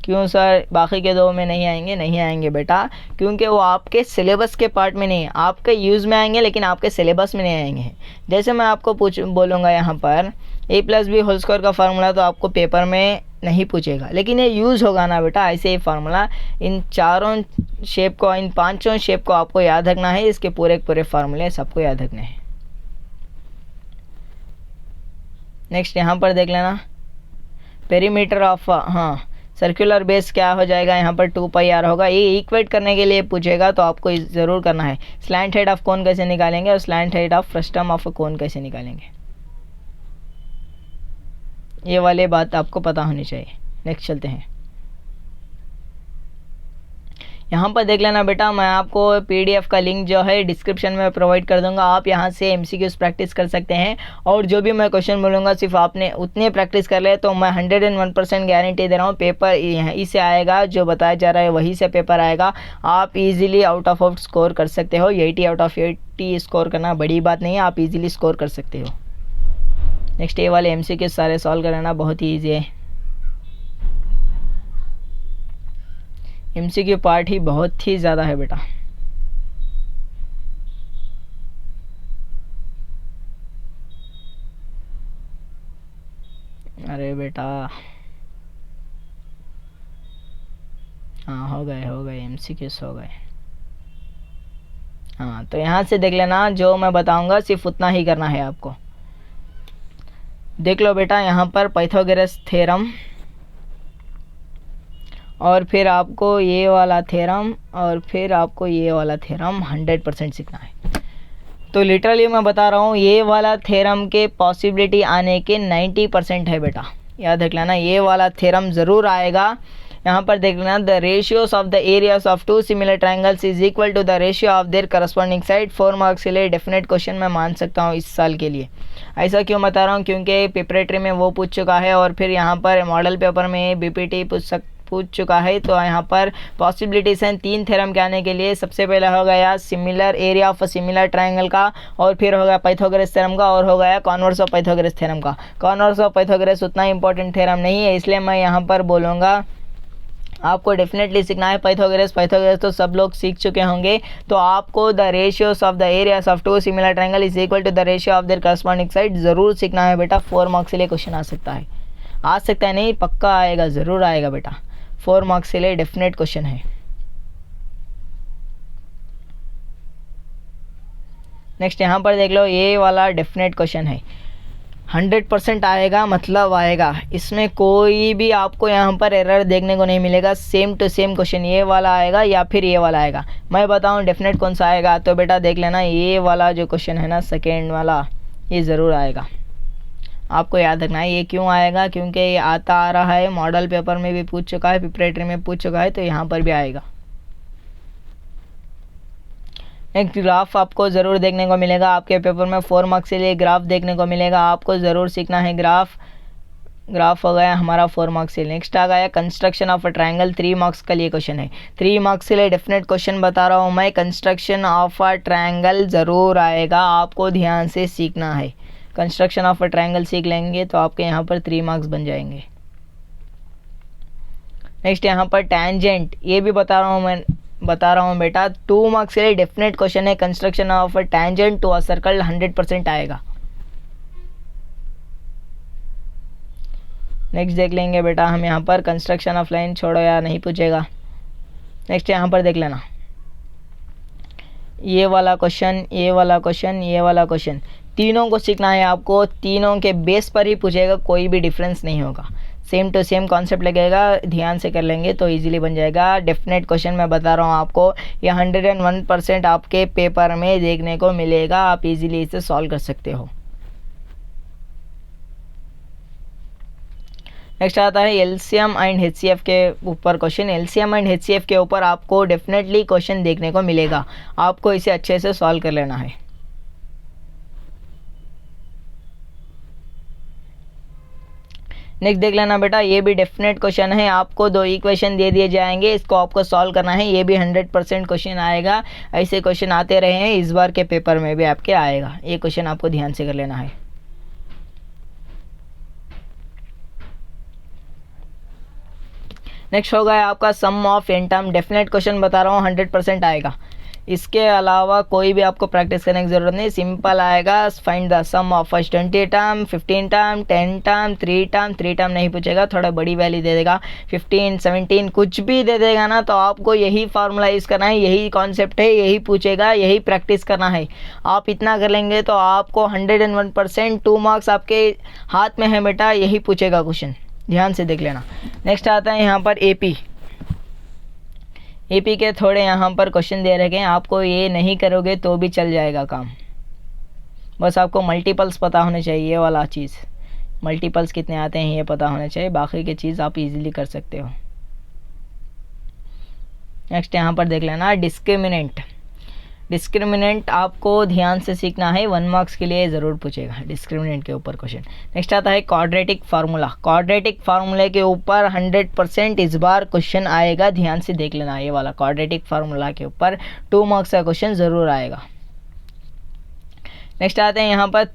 क्यों सर बाकी के 2 में नहीं आएंगे? नहीं आएंगे बेटा, क्योंकि वो आपके सिलेबस के पार्ट में नहीं, आपके यूज़ में आएंगे लेकिन आपके सिलेबस में नहीं आएंगे। जैसे मैं आपको बोलूँगा यहाँ पर a plus B whole square का फार्मूला तो आपको पेपर में नहीं पूछेगा, लेकिन ये यूज़ होगा ना बेटा, ऐसे ही फार्मूला इन 4 शेप को, इन 5 शेप को आपको याद रखना है। इसके पूरे पूरे फार्मूले सबको याद रखने हैं। नेक्स्ट यहाँ पर देख लेना पेरीमीटर ऑफ, हाँ सर्कुलर बेस क्या हो जाएगा यहाँ पर 2πr होगा। ये इक्वेट करने के लिए पूछेगा तो आपको ज़रूर करना है। स्लैंट हेड ऑफ कोन कैसे निकालेंगे और slant head of frustum of cone कैसे निकालेंगे, ये वाले बात आपको पता होनी चाहिए। नेक्स्ट चलते हैं, यहाँ पर देख लेना बेटा, मैं आपको पीडीएफ का लिंक जो है डिस्क्रिप्शन में प्रोवाइड कर दूंगा, आप यहाँ से एमसीक्यूज प्रैक्टिस कर सकते हैं। और जो भी मैं क्वेश्चन बोलूँगा सिर्फ आपने उतने प्रैक्टिस कर ले तो मैं 101% गारंटी दे रहा हूँ पेपर यहीं से आएगा, जो बताया जा रहा है वहीं से पेपर आएगा। आप इजीली आउट ऑफ स्कोर कर सकते हो, 80 आउट ऑफ 80 स्कोर करना बड़ी बात नहीं है, आप इजीली स्कोर कर सकते हो। नेक्स्ट ये वाले एमसीक्यूज सारे सॉल्व कराना बहुत ही ईजी है, एमसीक्यू पार्ट ही बहुत ही ज़्यादा है बेटा। अरे बेटा हाँ हो गए एमसीक्यूज हो गए। हाँ तो यहाँ से देख लेना, जो मैं बताऊंगा सिर्फ उतना ही करना है आपको। देख लो बेटा, यहाँ पर पाइथागोरस थ्योरम और फिर आपको ये वाला थ्योरम और फिर आपको ये वाला थ्योरम 100% सीखना है। तो लिटरली मैं बता रहा हूँ, ये वाला थ्योरम के पॉसिबिलिटी आने के 90% है बेटा, याद रख लेना, ये वाला थ्योरम ज़रूर आएगा। यहाँ पर देख लेना, the ratios of the areas of two similar triangles is equal to the ratio of their corresponding side. 4 marks के लिए डेफिनेट क्वेश्चन मैं मान सकता हूँ इस साल के लिए। ऐसा क्यों बता रहा हूँ, क्योंकि प्रिपरेटरी में वो पूछ चुका है और फिर यहाँ पर मॉडल पेपर में बीपीटी पूछ चुका है। तो यहाँ पर पॉसिबिलिटीज हैं 3 थ्योरम के आने के लिए। सबसे पहला हो गया similar area of similar triangle का, और फिर हो गया पाइथागोरस थ्योरम का, और हो गया कॉन्वर्स ऑफ पाइथागोरस थ्योरम का। कॉन्वर्स ऑफ पाइथागोरस उतना इंपॉर्टेंट थ्योरम नहीं है, इसलिए मैं यहाँ पर बोलूँगा आपको डेफिनेटली सीखना है पाइथागोरस। पाइथागोरस तो सब लोग सीख चुके होंगे। तो आपको the ratios of the areas of two similar triangle is equal to the ratio of their corresponding side ज़रूर सीखना है बेटा। 4 मार्क्स के लिए क्वेश्चन आ सकता है, नहीं, पक्का आएगा, ज़रूर आएगा बेटा। 4 मार्क्स के लिए डेफिनेट क्वेश्चन है। नेक्स्ट यहाँ पर देख लो, ये वाला डेफिनेट क्वेश्चन है, 100% आएगा, मतलब आएगा, इसमें कोई भी आपको यहाँ पर एरर देखने को नहीं मिलेगा। सेम टू सेम क्वेश्चन ये वाला आएगा या फिर ये वाला आएगा। मैं बताऊँ डेफिनेट कौन सा आएगा, तो बेटा देख लेना, ये वाला जो क्वेश्चन है ना, सेकेंड वाला, ये ज़रूर आएगा। आपको याद रखना है ये क्यों आएगा, क्योंकि ये आता आ रहा है, मॉडल पेपर में भी पूछ चुका है, प्रिपरेटरी में पूछ चुका है, तो यहाँ पर भी आएगा। एक ग्राफ आपको ज़रूर देखने को मिलेगा आपके पेपर में, 4 मार्क्स के लिए ग्राफ देखने को मिलेगा, आपको ज़रूर सीखना है ग्राफ हो गया हमारा 4 मार्क्स से। नेक्स्ट आ गया construction of a triangle, 3 marks का लिए क्वेश्चन है। 3 मार्क्स के लिए डेफिनेट क्वेश्चन बता रहा हूँ मैं, कंस्ट्रक्शन ऑफ अ ट्रायंगल ज़रूर आएगा, आपको ध्यान से सीखना है। कंस्ट्रक्शन ऑफ अ ट्रायंगल सीख लेंगे तो आपके यहाँ पर 3 मार्क्स बन जाएंगे। नेक्स्ट यहाँ पर टैंजेंट, ये भी बता रहा हूँ बेटा, 2 मार्क्स के लिए डेफिनेट क्वेश्चन है। Construction of a tangent to a circle 100% आएगा। नेक्स्ट देख लेंगे बेटा हम यहाँ पर, कंस्ट्रक्शन ऑफ लाइन छोड़ो यार, नहीं पूछेगा। नेक्स्ट यहाँ पर देख लेना, ये वाला क्वेश्चन, ये वाला क्वेश्चन, ये वाला क्वेश्चन, तीनों को सीखना है आपको, तीनों के बेस पर ही पूछेगा, कोई भी डिफरेंस नहीं होगा, सेम टू सेम कॉन्सेप्ट लगेगा, ध्यान से कर लेंगे तो इजीली बन जाएगा। डेफिनेट क्वेश्चन मैं बता रहा हूँ आपको, ये 101% आपके पेपर में देखने को मिलेगा, आप इजीली इसे सॉल्व कर सकते हो। नेक्स्ट आता है एलसीएम एंड एचसीएफ के ऊपर क्वेश्चन। एलसीएम एंड एचसीएफ के ऊपर आपको डेफिनेटली क्वेश्चन देखने को मिलेगा, आपको इसे अच्छे से सॉल्व कर लेना है। नेक्स्ट देख लेना बेटा, ये भी डेफिनेट क्वेश्चन है, आपको 2 इक्वेशन दे दिए जाएंगे, इसको आपको सॉल्व करना है, ये भी 100% क्वेश्चन आएगा। ऐसे क्वेश्चन आते रहे हैं, इस बार के पेपर में भी आपके आएगा, ये क्वेश्चन आपको ध्यान से कर लेना है। नेक्स्ट हो गया आपका sum of N term, definite question बता रहा हूँ, 100% आएगा। इसके अलावा कोई भी आपको प्रैक्टिस करने की ज़रूरत नहीं, सिंपल आएगा। Find the sum of first 20 term, 15 term, 10 term, 3 term नहीं पूछेगा, थोड़ा बड़ी वैल्यू दे देगा, 15, 17 कुछ भी दे देगा ना, तो आपको यही फार्मूला यूज़ करना है, यही कॉन्सेप्ट है, यही पूछेगा, यही प्रैक्टिस करना है। आप इतना कर लेंगे तो आपको 101% 2 मार्क्स आपके हाथ में है बेटा, यही पूछेगा क्वेश्चन, ध्यान से देख लेना। नेक्स्ट आता है यहाँ पर एपी के थोड़े यहाँ पर क्वेश्चन दे रखे हैं, आपको ये नहीं करोगे तो भी चल जाएगा काम, बस आपको मल्टीपल्स पता होने चाहिए, ये वाला चीज़, मल्टीपल्स कितने आते हैं ये पता होना चाहिए, बाकी की चीज़ आप इजीली कर सकते हो। नेक्स्ट यहाँ पर देख लेना डिस्क्रिमिनेंट आपको ध्यान से सीखना है, 1 मार्क्स के लिए ज़रूर पूछेगा डिस्क्रिमिनेंट के ऊपर क्वेश्चन। नेक्स्ट आता है क्वाड्रेटिक फार्मूले के ऊपर 100% इस बार क्वेश्चन आएगा, ध्यान से देख लेना, ये वाला क्वाड्रेटिक फार्मूला के ऊपर 2 मार्क्स का क्वेश्चन ज़रूर आएगा। नेक्स्ट आते हैं यहाँ पर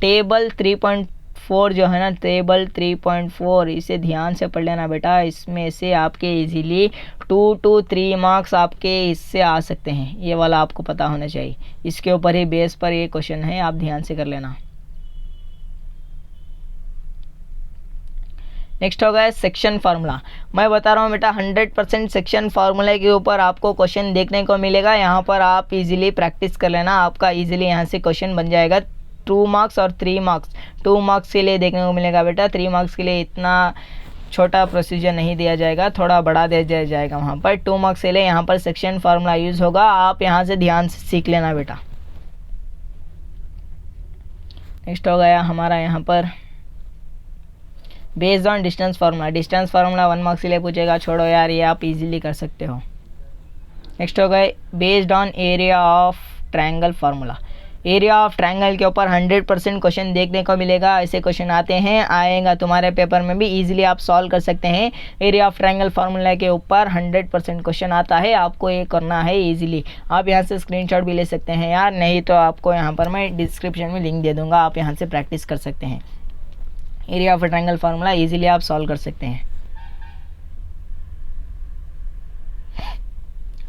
टेबल 3.4 जो है ना, टेबल 3.4, इसे ध्यान से पढ़ लेना बेटा, इसमें से आपके इजीली 2 to 3 मार्क्स आपके इससे आ सकते हैं, ये वाला आपको पता होना चाहिए, इसके ऊपर ही बेस पर ये क्वेश्चन है, आप ध्यान से कर लेना। नेक्स्ट हो गया सेक्शन फार्मूला, मैं बता रहा हूँ बेटा 100% सेक्शन फार्मूले के ऊपर आपको क्वेश्चन देखने को मिलेगा, यहाँ पर आप इजीली प्रैक्टिस कर लेना, आपका इजीली यहाँ से क्वेश्चन बन जाएगा 2 मार्क्स और 3 मार्क्स। 2 मार्क्स के लिए देखने को मिलेगा बेटा, 3 मार्क्स के लिए इतना छोटा प्रोसीजर नहीं दिया जाएगा, थोड़ा बड़ा दिया जाएगा वहाँ पर। 2 मार्क्स के लिए यहाँ पर सेक्शन फार्मूला यूज़ होगा, आप यहाँ से ध्यान से सीख लेना बेटा। नेक्स्ट हो गया हमारा यहाँ पर based on distance formula. Distance formula 1 marks के लिए पूछेगा, छोड़ो यार ये आप इजीली कर सकते हो। नेक्स्ट हो गए based on area of triangle formula. Area of triangle के ऊपर 100% क्वेश्चन देखने को मिलेगा, ऐसे क्वेश्चन आते हैं, आएगा तुम्हारे पेपर में भी, इजीली आप सॉल्व कर सकते हैं। एरिया ऑफ ट्रायंगल फार्मूला के ऊपर 100% क्वेश्चन आता है, आपको ये करना है इजीली। आप यहाँ से स्क्रीनशॉट भी ले सकते हैं यार, नहीं तो आपको यहाँ पर मैं डिस्क्रिप्शन में लिंक दे दूँगा, आप यहाँ से प्रैक्टिस कर सकते हैं। Area of triangle formula easily आप सॉल्व कर सकते हैं।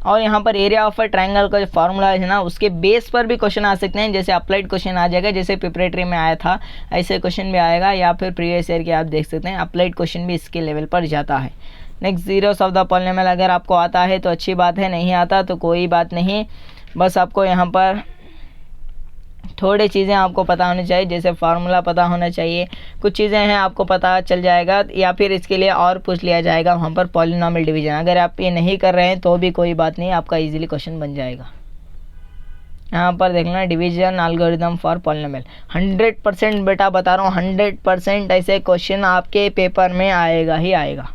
और यहाँ पर एरिया ऑफ अ ट्रायंगल का जो फार्मूला है ना, उसके बेस पर भी क्वेश्चन आ सकते हैं, जैसे अप्लाइड क्वेश्चन आ जाएगा, जैसे प्रिपरेटरी में आया था ऐसे क्वेश्चन भी आएगा, या फिर प्रीवियस ईयर के आप देख सकते हैं अप्लाइड क्वेश्चन भी इसके लेवल पर जाता है। Next zeros of the polynomial, अगर आपको आता है तो अच्छी बात है, नहीं आता तो कोई बात नहीं, बस आपको यहाँ पर थोड़ी चीज़ें आपको पता होनी चाहिए, जैसे फार्मूला पता होना चाहिए, कुछ चीज़ें हैं आपको पता चल जाएगा, या फिर इसके लिए और पूछ लिया जाएगा वहाँ पर पॉलिनोमियल डिवीजन। अगर आप ये नहीं कर रहे हैं तो भी कोई बात नहीं, आपका इजीली क्वेश्चन बन जाएगा। यहाँ पर देख लेना डिवीजन एल्गोरिथम फॉर पॉलिनोमियल, 100% बेटा बता रहा हूँ, 100% ऐसे क्वेश्चन आपके पेपर में आएगा ही आएगा,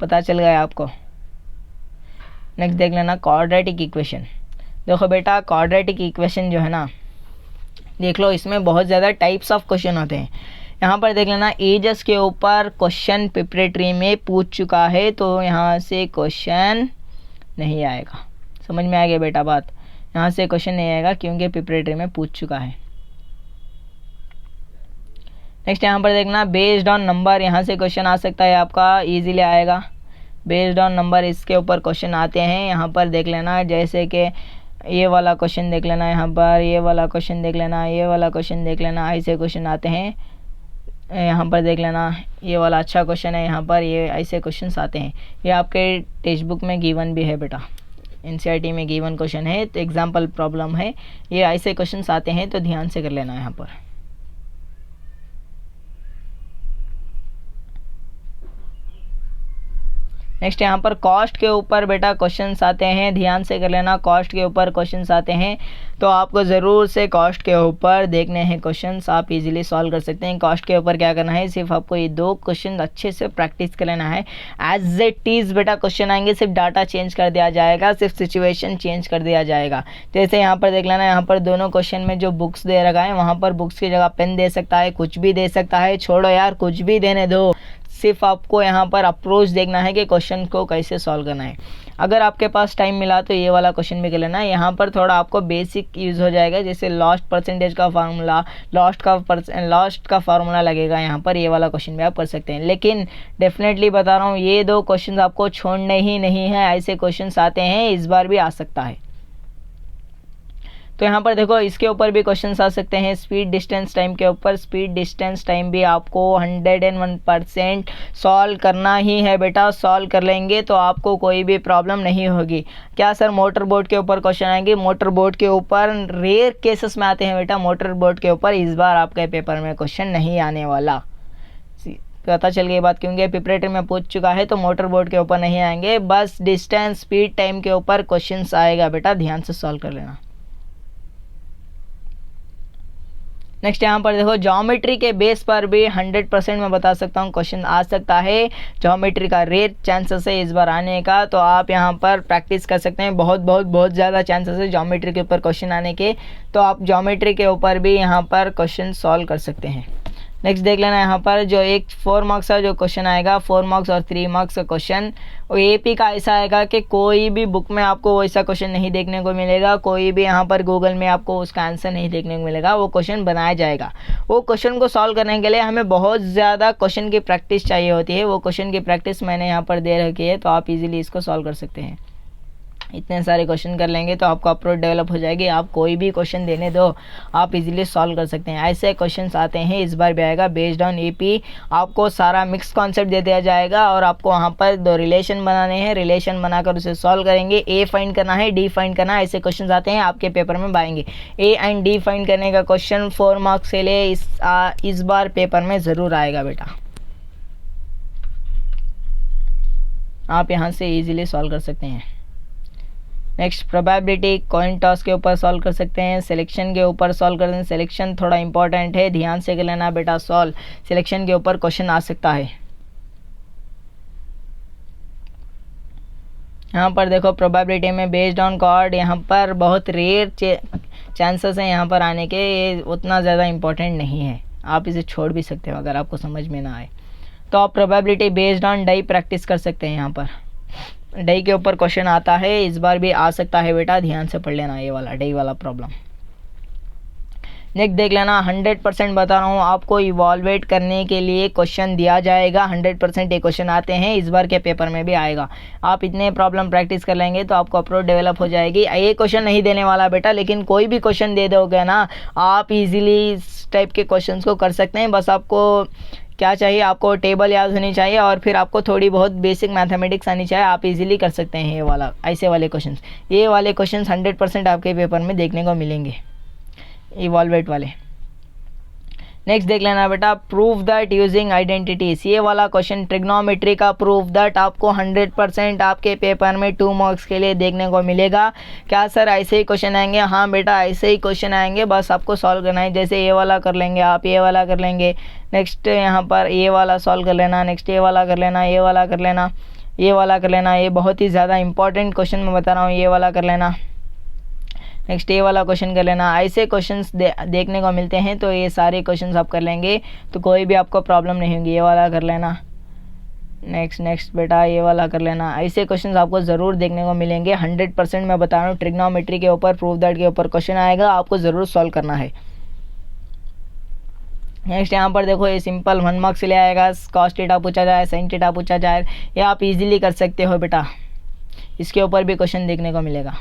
पता चल गया आपको। नेक्स्ट देख लेना क्वाड्रेटिक इक्वेशन। देखो बेटा क्वाड्रेटिक इक्वेशन जो है ना, देख लो इसमें बहुत ज़्यादा टाइप्स ऑफ क्वेश्चन होते हैं। यहाँ पर देख लेना एजेस के ऊपर क्वेश्चन प्रिपरेटरी में पूछ चुका है, तो यहाँ से क्वेश्चन नहीं आएगा। समझ में आ गया बेटा बात, यहाँ से क्वेश्चन नहीं आएगा क्योंकि प्रिपरेटरी में पूछ चुका है। नेक्स्ट यहाँ पर देखना बेस्ड ऑन नंबर, यहाँ से क्वेश्चन आ सकता है आपका, इजीली आएगा। बेस्ड ऑन नंबर इसके ऊपर क्वेश्चन आते हैं, यहाँ पर देख लेना, जैसे कि ये वाला क्वेश्चन देख लेना, यहाँ पर ये वाला क्वेश्चन देख लेना, ये वाला क्वेश्चन देख लेना, ऐसे क्वेश्चन आते हैं। यहाँ पर देख लेना ये वाला अच्छा क्वेश्चन है, यहाँ पर ये ऐसे क्वेश्चंस आते हैं। ये आपके टेक्स्ट बुक में गिवन भी है बेटा, एनसीईआरटी में गिवन क्वेश्चन है, तो एग्जाम्पल प्रॉब्लम है, ये ऐसे क्वेश्चंस आते हैं, तो ध्यान से कर लेना यहाँ पर। नेक्स्ट यहाँ पर कॉस्ट के ऊपर बेटा क्वेश्चंस आते हैं, ध्यान से कर लेना, कॉस्ट के ऊपर क्वेश्चंस आते हैं, तो आपको ज़रूर से कॉस्ट के ऊपर देखने हैं क्वेश्चंस, आप इजीली सॉल्व कर सकते हैं। कॉस्ट के ऊपर क्या करना है, सिर्फ आपको ये 2 क्वेश्चन अच्छे से प्रैक्टिस कर लेना है। एज इट इज़ बेटा क्वेश्चन आएंगे, सिर्फ डाटा चेंज कर दिया जाएगा, सिर्फ सिचुएशन चेंज कर दिया जाएगा। जैसे यहाँ पर देख लेना, यहाँ पर दोनों क्वेश्चन में जो बुक्स दे रखा है, वहाँ पर बुक्स की जगह पेन दे सकता है, कुछ भी दे सकता है, छोड़ो यार कुछ भी देने दो, सिर्फ आपको यहाँ पर अप्रोच देखना है कि क्वेश्चन को कैसे सॉल्व करना है। अगर आपके पास टाइम मिला तो ये वाला क्वेश्चन भी कर लेना है, यहाँ पर थोड़ा आपको बेसिक यूज़ हो जाएगा, जैसे लॉस्ट परसेंटेज का फार्मूला, लॉस्ट का फार्मूला लगेगा, यहाँ पर ये वाला क्वेश्चन भी आप कर सकते हैं। लेकिन डेफिनेटली बता रहा हूँ ये 2 क्वेश्चन आपको छोड़ने ही नहीं है, ऐसे क्वेश्चन आते हैं, इस बार भी आ सकता है। तो यहाँ पर देखो इसके ऊपर भी क्वेश्चंस आ सकते हैं, स्पीड डिस्टेंस टाइम के ऊपर। स्पीड डिस्टेंस टाइम भी आपको 101% सॉल्व करना ही है बेटा, सॉल्व कर लेंगे तो आपको कोई भी प्रॉब्लम नहीं होगी। क्या सर मोटर बोट के ऊपर क्वेश्चन आएंगे, मोटर बोट के ऊपर रेयर केसेस में आते हैं बेटा, मोटर बोट के ऊपर इस बार आपके पेपर में क्वेश्चन नहीं आने वाला, पता चल गई बात, क्योंकि प्रिपरेटरी में पूछ चुका है, तो मोटर बोट के ऊपर नहीं आएंगे, बस डिस्टेंस स्पीड टाइम के ऊपर क्वेश्चंस आएगा बेटा, ध्यान से सॉल्व कर लेना। नेक्स्ट यहाँ पर देखो ज्योमेट्री के बेस पर भी 100% मैं बता सकता हूँ क्वेश्चन आ सकता है, ज्योमेट्री का रेयर चांसेस है इस बार आने का, तो आप यहाँ पर प्रैक्टिस कर सकते हैं, बहुत ज़्यादा चांसेस है ज्योमेट्री के ऊपर क्वेश्चन आने के, तो आप ज्योमेट्री के ऊपर भी यहाँ पर क्वेश्चन सॉल्व कर सकते हैं। नेक्स्ट देख लेना यहाँ पर जो एक 4 मार्क्स का जो क्वेश्चन आएगा, 4 मार्क्स और 3 मार्क्स का क्वेश्चन, और एपी का ऐसा आएगा कि कोई भी बुक में आपको वैसा क्वेश्चन नहीं देखने को मिलेगा, कोई भी यहाँ पर गूगल में आपको उसका आंसर नहीं देखने को मिलेगा, वो क्वेश्चन बनाया जाएगा। वो क्वेश्चन को सॉल्व करने के लिए हमें बहुत ज़्यादा क्वेश्चन की प्रैक्टिस चाहिए होती है, वो क्वेश्चन की प्रैक्टिस मैंने यहाँ पर दे रखी है, तो आप इजीली इसको सॉल्व कर सकते हैं। इतने सारे क्वेश्चन कर लेंगे तो आपको अप्रोच डेवलप हो जाएगी। आप कोई भी क्वेश्चन देने दो, आप इजीली सॉल्व कर सकते हैं। ऐसे क्वेश्चंस आते हैं, इस बार भी आएगा बेस्ड ऑन एपी। आपको सारा मिक्स कॉन्सेप्ट दे दिया जाएगा और आपको वहाँ पर 2 रिलेशन बनाने हैं, रिलेशन बनाकर उसे सॉल्व करेंगे। ए फाइंड करना है, डी फाइंड करना है, ऐसे क्वेश्चन आते हैं आपके पेपर में आएंगे। ए एंड डी फाइंड करने का क्वेश्चन 4 मार्क्स के लिए इस बार पेपर में ज़रूर आएगा बेटा। आप यहाँ से ईजिली सॉल्व कर सकते हैं। नेक्स्ट प्रोबेबिलिटी, कॉइन टॉस के ऊपर सॉल्व कर सकते हैं, सिलेक्शन के ऊपर सॉल्व कर दें। सिलेक्शन थोड़ा इंपॉर्टेंट है, ध्यान से कर लेना बेटा सॉल्व। सिलेक्शन के ऊपर क्वेश्चन आ सकता है। यहाँ पर देखो प्रोबेबिलिटी में बेस्ड ऑन कॉर्ड, यहाँ पर बहुत रेयर चांसेस हैं यहाँ पर आने के, ये उतना ज़्यादा इंपॉर्टेंट नहीं है, आप इसे छोड़ भी सकते हो अगर आपको समझ में ना आए तो। आप probability based on die practice कर सकते हैं। यहाँ पर डाई के ऊपर क्वेश्चन आता है, इस बार भी आ सकता है बेटा, ध्यान से पढ़ लेना ये वाला डाई वाला प्रॉब्लम। नेक्स्ट देख लेना, 100% बता रहा हूँ आपको, इवॉल्वेट करने के लिए क्वेश्चन दिया जाएगा। 100% ये क्वेश्चन आते हैं, इस बार के पेपर में भी आएगा। आप इतने प्रॉब्लम प्रैक्टिस कर लेंगे तो आपको अप्रोच डेवलप हो जाएगी। ये क्वेश्चन नहीं देने वाला बेटा, लेकिन कोई भी क्वेश्चन दे दोगे ना, आप इजीली इस टाइप के क्वेश्चंस को कर सकते हैं। बस आपको क्या चाहिए, आपको टेबल याद होनी चाहिए और फिर आपको थोड़ी बहुत बेसिक मैथमेटिक्स आनी चाहिए। आप इजीली कर सकते हैं ये वाला, ऐसे वाले क्वेश्चंस। ये वाले क्वेश्चंस 100% आपके पेपर में देखने को मिलेंगे, इवॉल्वेट वाले। नेक्स्ट देख लेना बेटा, प्रूव दैट यूजिंग आइडेंटिटीज। ये वाला क्वेश्चन ट्रिग्नोमेट्री का प्रूफ दैट आपको 100% आपके पेपर में 2 मार्क्स के लिए देखने को मिलेगा। क्या सर ऐसे ही क्वेश्चन आएंगे? हाँ बेटा ऐसे ही क्वेश्चन आएंगे, बस आपको सॉल्व करना है। जैसे ये वाला कर लेंगे आप, ये वाला कर लेंगे, नेक्स्ट यहाँ पर ये वाला सॉल्व कर लेना, नेक्स्ट ये वाला कर लेना, ये वाला कर लेना, ये वाला कर लेना। ये बहुत ही ज़्यादा इंपॉर्टेंट क्वेश्चन मैं बता रहा हूँ, ये वाला कर लेना, नेक्स्ट ये वाला क्वेश्चन कर लेना। ऐसे क्वेश्चंस देखने को मिलते हैं, तो ये सारे क्वेश्चंस आप कर लेंगे तो कोई भी आपको प्रॉब्लम नहीं होगी। ये वाला कर लेना, नेक्स्ट बेटा ये वाला कर लेना। ऐसे क्वेश्चंस आपको ज़रूर देखने को मिलेंगे। 100% मैं बता रहा हूँ, ट्रिग्नोमेट्री के ऊपर, प्रूफ दैट के ऊपर क्वेश्चन आएगा, आपको ज़रूर सॉल्व करना है। नेक्स्ट यहाँ पर देखो, ये सिंपल 1 मार्क्स ले आएगा। कॉस थीटा पूछा जाए, साइन थीटा पूछा जाए, ये आप इजीली कर सकते हो बेटा, इसके ऊपर भी क्वेश्चन देखने को मिलेगा।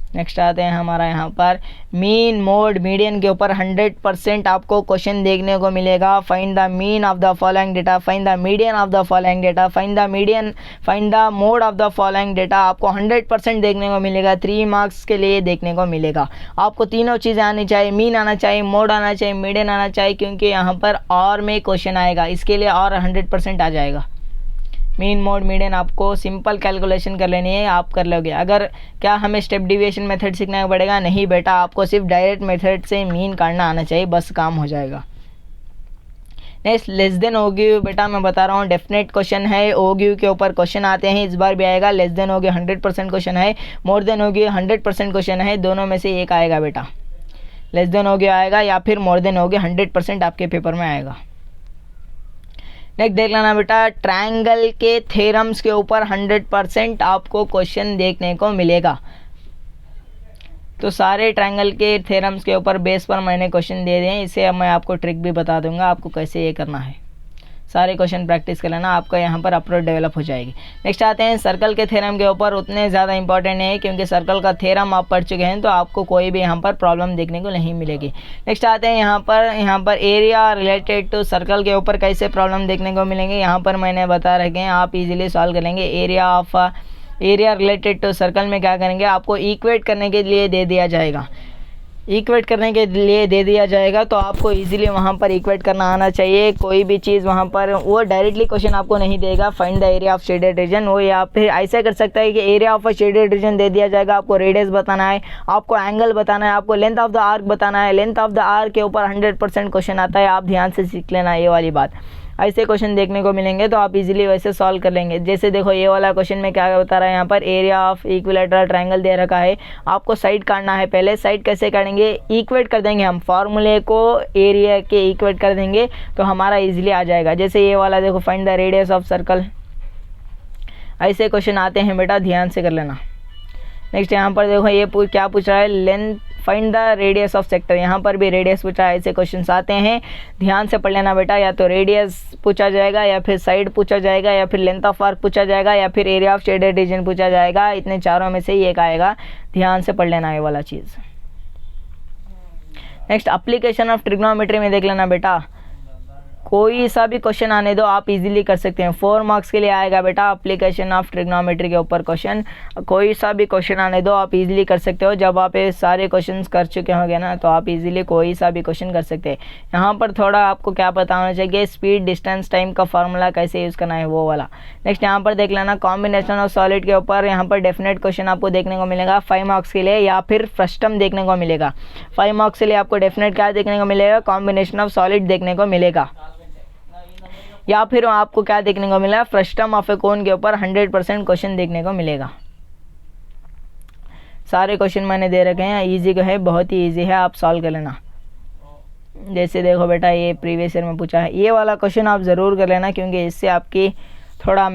नेक्स्ट आते हैं हमारा यहाँ पर मीन मोड मीडियन के ऊपर 100% आपको क्वेश्चन देखने को मिलेगा। Find the mean of the following data, find the median of the following data, find the mode of the following data. आपको 100% देखने को मिलेगा, 3 मार्क्स के लिए देखने को मिलेगा। आपको तीनों चीज़ें आनी चाहिए, मीन आना चाहिए, मोड आना चाहिए, मीडियन आना चाहिए, क्योंकि यहाँ पर और में क्वेश्चन आएगा, इसके लिए और 100% आ जाएगा। मीन मोड मीडियन आपको सिंपल कैलकुलेशन कर लेनी है, आप कर लोगे। अगर क्या हमें स्टेप डिविएशन मेथड सीखना पड़ेगा? नहीं बेटा, आपको सिर्फ डायरेक्ट मेथड से मीन काटना आना चाहिए, बस काम हो जाएगा। नेक्स्ट लेस देन ओग्यू, बेटा मैं बता रहा हूँ डेफिनेट क्वेश्चन है। ओग्यू के ऊपर क्वेश्चन आते हैं, इस बार भी आएगा। लेस देन ओग्यू 100% क्वेश्चन है, मोर देन ओग्यू 100% क्वेश्चन है, दोनों में से एक आएगा बेटा। लेस देन ओग्यू आएगा या फिर मोर देन ओग्यू, 100% आपके पेपर में आएगा। नेक्स्ट देख लेना बेटा, ट्रायंगल के थ्योरम्स के ऊपर 100% आपको क्वेश्चन देखने को मिलेगा। तो सारे ट्रायंगल के थ्योरम्स के ऊपर बेस पर मैंने क्वेश्चन दे दिए हैं, इसे अब मैं आपको ट्रिक भी बता दूंगा आपको कैसे ये करना है। सारे क्वेश्चन प्रैक्टिस कर लेना, आपका यहाँ पर अप्रोच डेवलप हो जाएगी। नेक्स्ट आते हैं सर्कल के थ्योरम के ऊपर। उतने ज़्यादा इंपॉर्टेंट नहीं है, क्योंकि सर्कल का थ्योरम आप पढ़ चुके हैं, तो आपको कोई भी यहाँ पर प्रॉब्लम देखने को नहीं मिलेगी। नेक्स्ट आते हैं यहाँ पर एरिया रिलेटेड टू सर्कल के ऊपर कैसे प्रॉब्लम देखने को मिलेंगे, यहाँ पर मैंने बता रखे हैं, आप इजीली सॉल्व कर लेंगे। एरिया रिलेटेड टू सर्कल में क्या करेंगे, आपको इक्वेट करने के लिए दे दिया जाएगा। इक्वेट करने के लिए दे दिया जाएगा तो आपको इजीली वहाँ पर इक्वेट करना आना चाहिए। कोई भी चीज़ वहाँ पर वो डायरेक्टली क्वेश्चन आपको नहीं देगा, find the area of shaded region. वो या फिर ऐसा कर सकता है कि area of a shaded region दे दिया जाएगा, आपको रेडियस बताना है, आपको एंगल बताना है, आपको लेंथ ऑफ द आर्क बताना है। लेंथ ऑफ द आर्क के ऊपर 100% क्वेश्चन आता है, आप ध्यान से सीख लेना ये वाली बात। ऐसे क्वेश्चन देखने को मिलेंगे तो आप इजीली वैसे सॉल्व कर लेंगे। जैसे देखो ये वाला क्वेश्चन में क्या बता रहा है, यहाँ पर एरिया ऑफ इक्विलैटरल ट्रायंगल दे रखा है, आपको साइड काटना है। पहले साइड कैसे काटेंगे, इक्वेट कर देंगे हम, फार्मूले को एरिया के इक्वेट कर देंगे तो हमारा इजीली आ जाएगा। जैसे ये वाला देखो, find the radius of circle, ऐसे क्वेश्चन आते हैं बेटा, ध्यान से कर लेना। नेक्स्ट यहाँ पर देखो ये क्या पूछ रहा है, length find the radius of sector, यहाँ पर भी रेडियस पूछा है, ऐसे क्वेश्चन आते हैं, ध्यान से पढ़ लेना बेटा। या तो रेडियस पूछा जाएगा, या फिर साइड पूछा जाएगा, या फिर लेंथ ऑफ आर्क पूछा जाएगा, या फिर एरिया ऑफ शेडेड रीजन पूछा जाएगा। इतने चारों में से ही एक आएगा, ध्यान से पढ़ लेना ये वाला चीज़। नेक्स्ट एप्लीकेशन ऑफ ट्रिग्नोमेट्री में देख लेना बेटा, कोई सा भी क्वेश्चन आने दो आप इजीली कर सकते हैं। 4 मार्क्स के लिए आएगा बेटा एप्लीकेशन ऑफ ट्रिग्नोमेट्री के ऊपर क्वेश्चन। कोई सा भी क्वेश्चन आने दो आप इजीली कर सकते हो। जब आप ये सारे क्वेश्चंस कर चुके होंगे ना तो आप इजीली कोई सा भी क्वेश्चन कर सकते हैं। यहाँ पर थोड़ा आपको क्या पता होना चाहिए, स्पीड डिस्टेंस टाइम का फार्मूला कैसे यूज़ करना है वो वाला। नेक्स्ट यहाँ पर देख लेना कॉम्बिनेशन ऑफ सॉलिड के ऊपर, यहाँ पर डेफिनेट क्वेश्चन आपको देखने को मिलेगा 5 मार्क्स के लिए, या फिर फ्रस्टम देखने को मिलेगा। 5 मार्क्स के लिए आपको डेफिनेट क्या देखने को मिलेगा, कॉम्बिनेशन ऑफ सॉलिड देखने को मिलेगा, या फिर आपको क्या देखने को मिला, फ्रस्टम ऑफ ए कोन के ऊपर 100% क्वेश्चन देखने को मिलेगा। सारे क्वेश्चन मैंने दे रखे हैं, इजी का है, बहुत ही इजी है, आप सॉल्व कर लेना। जैसे देखो बेटा ये प्रीवियस ईयर में पूछा है, ये वाला क्वेश्चन आप ज़रूर कर लेना, क्योंकि इससे आपकी थोड़ा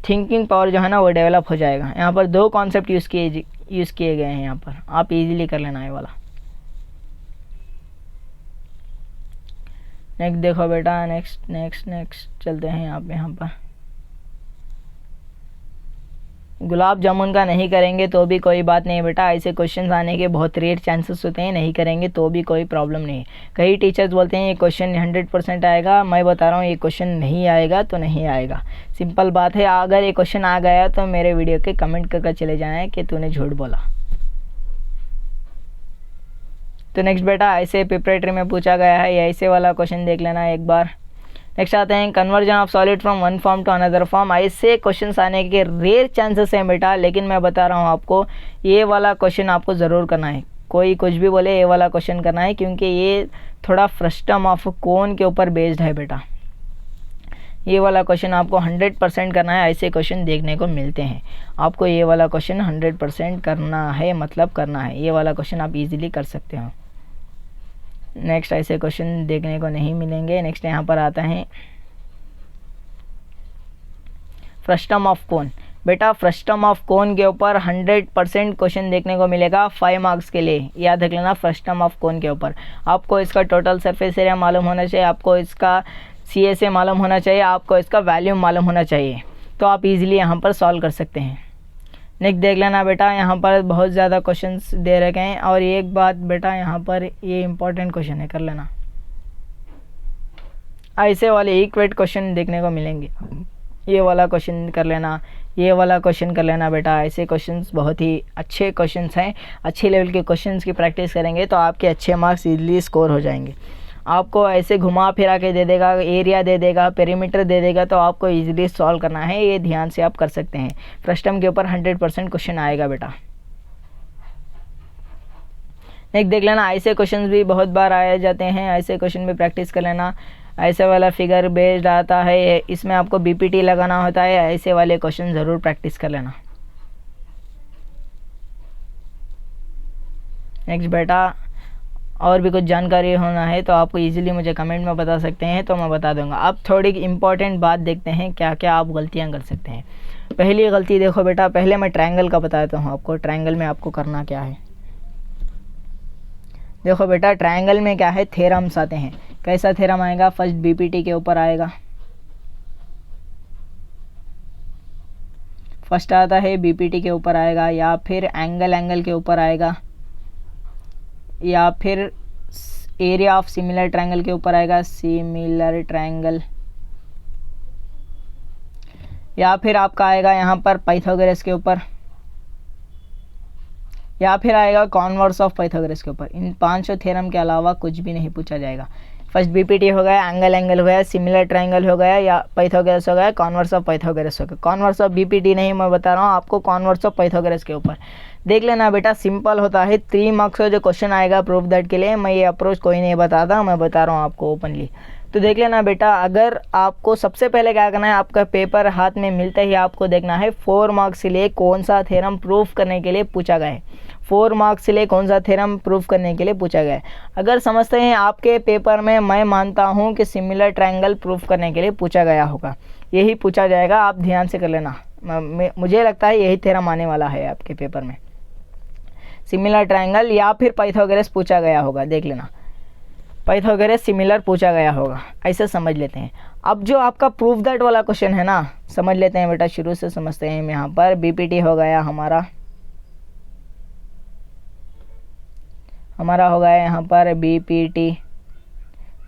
थिंकिंग पावर जो है ना वो डेवलप हो जाएगा। यहाँ पर 2 कॉन्सेप्ट यूज़ किए गए हैं, यहाँ पर आप इजीली कर लेना ये वाला। नेक्स्ट देखो बेटा, नेक्स्ट चलते हैं यहाँ पर गुलाब जामुन का नहीं करेंगे तो भी कोई बात नहीं बेटा, ऐसे क्वेश्चन आने के बहुत रेयर चांसेस होते हैं, नहीं करेंगे तो भी कोई प्रॉब्लम नहीं है। कई टीचर्स बोलते हैं ये क्वेश्चन 100% आएगा, मैं बता रहा हूँ ये क्वेश्चन नहीं आएगा तो नहीं आएगा, सिंपल बात है। अगर ये क्वेश्चन आ गया तो मेरे वीडियो के कमेंट करके चले जाएँ कि तूने झूठ बोला। तो नेक्स्ट बेटा ऐसे प्रिपरेटरी में पूछा गया है, ये ऐसे वाला क्वेश्चन देख लेना एक बार। नेक्स्ट आते हैं conversion of solid from one form to another form. ऐसे क्वेश्चंस आने के रेयर चांसेस हैं बेटा, लेकिन मैं बता रहा हूँ आपको ये वाला क्वेश्चन आपको ज़रूर करना है। कोई कुछ भी बोले ये वाला क्वेश्चन करना है, क्योंकि ये थोड़ा फ्रस्टम ऑफ कोन के ऊपर बेस्ड है बेटा। ये वाला क्वेश्चन आपको 100% करना है, ऐसे क्वेश्चन देखने को मिलते हैं। आपको ये वाला क्वेश्चन 100% करना है, मतलब करना है। ये वाला क्वेश्चन आप इजीली कर सकते हो। नेक्स्ट ऐसे क्वेश्चन देखने को नहीं मिलेंगे। नेक्स्ट यहाँ पर आता है फ्रस्टम ऑफ कोन। बेटा फ्रस्टम ऑफ कोन के ऊपर 100% क्वेश्चन देखने को मिलेगा 5 मार्क्स के लिए, याद रख लेना। फ्रस्टम ऑफ कोन के ऊपर आपको इसका टोटल सरफेस एरिया मालूम होना चाहिए, आपको इसका CSA मालूम होना चाहिए, आपको इसका वैल्यूम मालूम होना चाहिए, तो आप इजीली यहाँ पर सॉल्व कर सकते हैं। नेक्स्ट देख लेना बेटा, यहाँ पर बहुत ज़्यादा क्वेश्चंस दे रखे हैं, और एक बात बेटा यहाँ पर ये इंपॉर्टेंट क्वेश्चन है, कर लेना। ऐसे वाले इक्वेट क्वेश्चन देखने को मिलेंगे, ये वाला क्वेश्चन कर लेना, ये वाला क्वेश्चन कर लेना बेटा। ऐसे क्वेश्चंस बहुत ही अच्छे क्वेश्चंस हैं, अच्छे लेवल के क्वेश्चंस की प्रैक्टिस करेंगे तो आपके अच्छे मार्क्स इजीली स्कोर हो जाएंगे। आपको ऐसे घुमा फिरा के दे देगा, एरिया दे देगा, पेरीमीटर दे देगा, तो आपको इजीली सॉल्व करना है, ये ध्यान से आप कर सकते हैं। फ्रस्टम के ऊपर 100% क्वेश्चन आएगा बेटा। नेक्स्ट देख लेना, ऐसे क्वेश्चन भी बहुत बार आए जाते हैं, ऐसे क्वेश्चन भी प्रैक्टिस कर लेना। ऐसे वाला फिगर बेस्ड आता है, इसमें आपको BPT लगाना होता है, ऐसे वाले क्वेश्चन ज़रूर प्रैक्टिस कर लेना। नेक्स्ट बेटा और भी कुछ जानकारी होना है तो आपको इजीली मुझे कमेंट में बता सकते हैं, तो मैं बता दूंगा। अब थोड़ी इंपॉर्टेंट बात देखते हैं, क्या क्या आप गलतियां कर सकते हैं। पहली गलती देखो बेटा, पहले मैं ट्रायंगल का बताता हूँ आपको। ट्रायंगल में आपको करना क्या है, देखो बेटा ट्रायंगल में क्या है, थ्योरम्स आते हैं। कैसा थ्योरम आएगा, फर्स्ट BPT के ऊपर आएगा, फर्स्ट आता है BPT के ऊपर आएगा, या फिर एंगल के ऊपर आएगा, या फिर एरिया ऑफ सिमिलर ट्रायंगल के ऊपर आएगा, सिमिलर ट्रायंगल, या फिर आपका आएगा यहाँ पर पाइथागोरस के ऊपर, या फिर आएगा कॉन्वर्स ऑफ पाइथागोरस के ऊपर। इन 5 थ्योरम के अलावा कुछ भी नहीं पूछा जाएगा। फर्स्ट BPT हो गया, एंगल हो गया, सिमिलर ट्रायंगल हो गया, या पाइथागोरस हो गया, कॉन्वर्स ऑफ पाइथागोरस हो गया। कॉन्वर्स ऑफ BPT नहीं, मैं बता रहा हूँ आपको कॉन्वर्स ऑफ पाइथागोरस के ऊपर। देख लेना बेटा, सिंपल होता है। 3 मार्क्स का जो क्वेश्चन आएगा प्रूफ दैट के लिए, मैं ये अप्रोच कोई नहीं बताता, मैं बता रहा हूँ आपको ओपनली। तो देख लेना बेटा, अगर आपको सबसे पहले क्या करना है, आपका पेपर हाथ में मिलते ही आपको देखना है 4 मार्क्स के लिए कौन सा थ्योरम प्रूफ करने के लिए पूछा गया है। 4 मार्क्स के लिए कौन सा थ्योरम प्रूफ करने के लिए पूछा गया है। अगर समझते हैं आपके पेपर में, मैं मानता हूँ कि सिमिलर ट्रायंगल प्रूफ करने के लिए पूछा गया होगा, यही पूछा जाएगा, आप ध्यान से कर लेना। मुझे लगता है यही थ्योरम आने वाला है आपके पेपर में। सिमिलर ट्रायंगल या फिर पाइथागोरस पूछा गया होगा, देख लेना पाइथागोरस सिमिलर पूछा गया होगा, ऐसे समझ लेते हैं। अब जो आपका प्रूफ दैट वाला क्वेश्चन है ना, समझ लेते हैं बेटा, शुरू से समझते हैं। यहाँ पर बीपीटी हो गया हमारा हो गया यहाँ पर बीपीटी।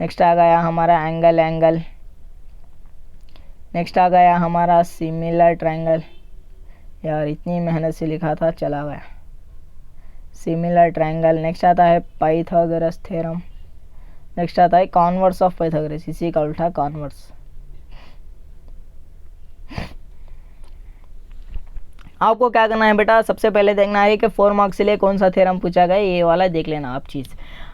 नेक्स्ट आ गया हमारा एंगल, नेक्स्ट आ गया हमारा सिमिलर ट्रायंगल, यार इतनी मेहनत से लिखा था चला गया, सिमिलर ट्रायंगल। नेक्स्ट आता है पाइथागोरस थ्योरम, नेक्स्ट आता है कॉन्वर्स ऑफ पाइथागोरस, इसी का उल्टा कॉन्वर्स। आपको क्या करना है बेटा, सबसे पहले देखना है कि 4 मार्क्स के लिए कौन सा थ्योरम पूछा गया, ये वाला देख लेना आप चीज़,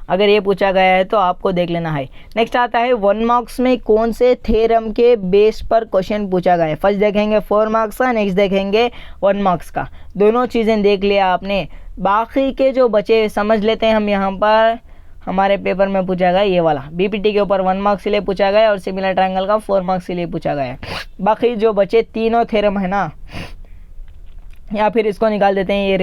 अगर ये पूछा गया है तो आपको देख लेना है। नेक्स्ट आता है 1 मार्क्स में कौन से थ्योरम के बेस पर क्वेश्चन पूछा गया है। फर्स्ट देखेंगे 4 मार्क्स का, नेक्स्ट देखेंगे 1 मार्क्स का, दोनों चीज़ें देख लिया आपने। बाकी के जो बचे समझ लेते हैं हम। यहाँ पर हमारे पेपर में पूछा गया ये वाला बीपीटी के ऊपर 1 मार्क्स के लिए पूछा गया और सिमिलर ट्रायंगल का 4 मार्क्स के लिए पूछा गया। बाकी जो बचे तीनों थ्योरम है ना, या फिर इसको निकाल देते हैं, ये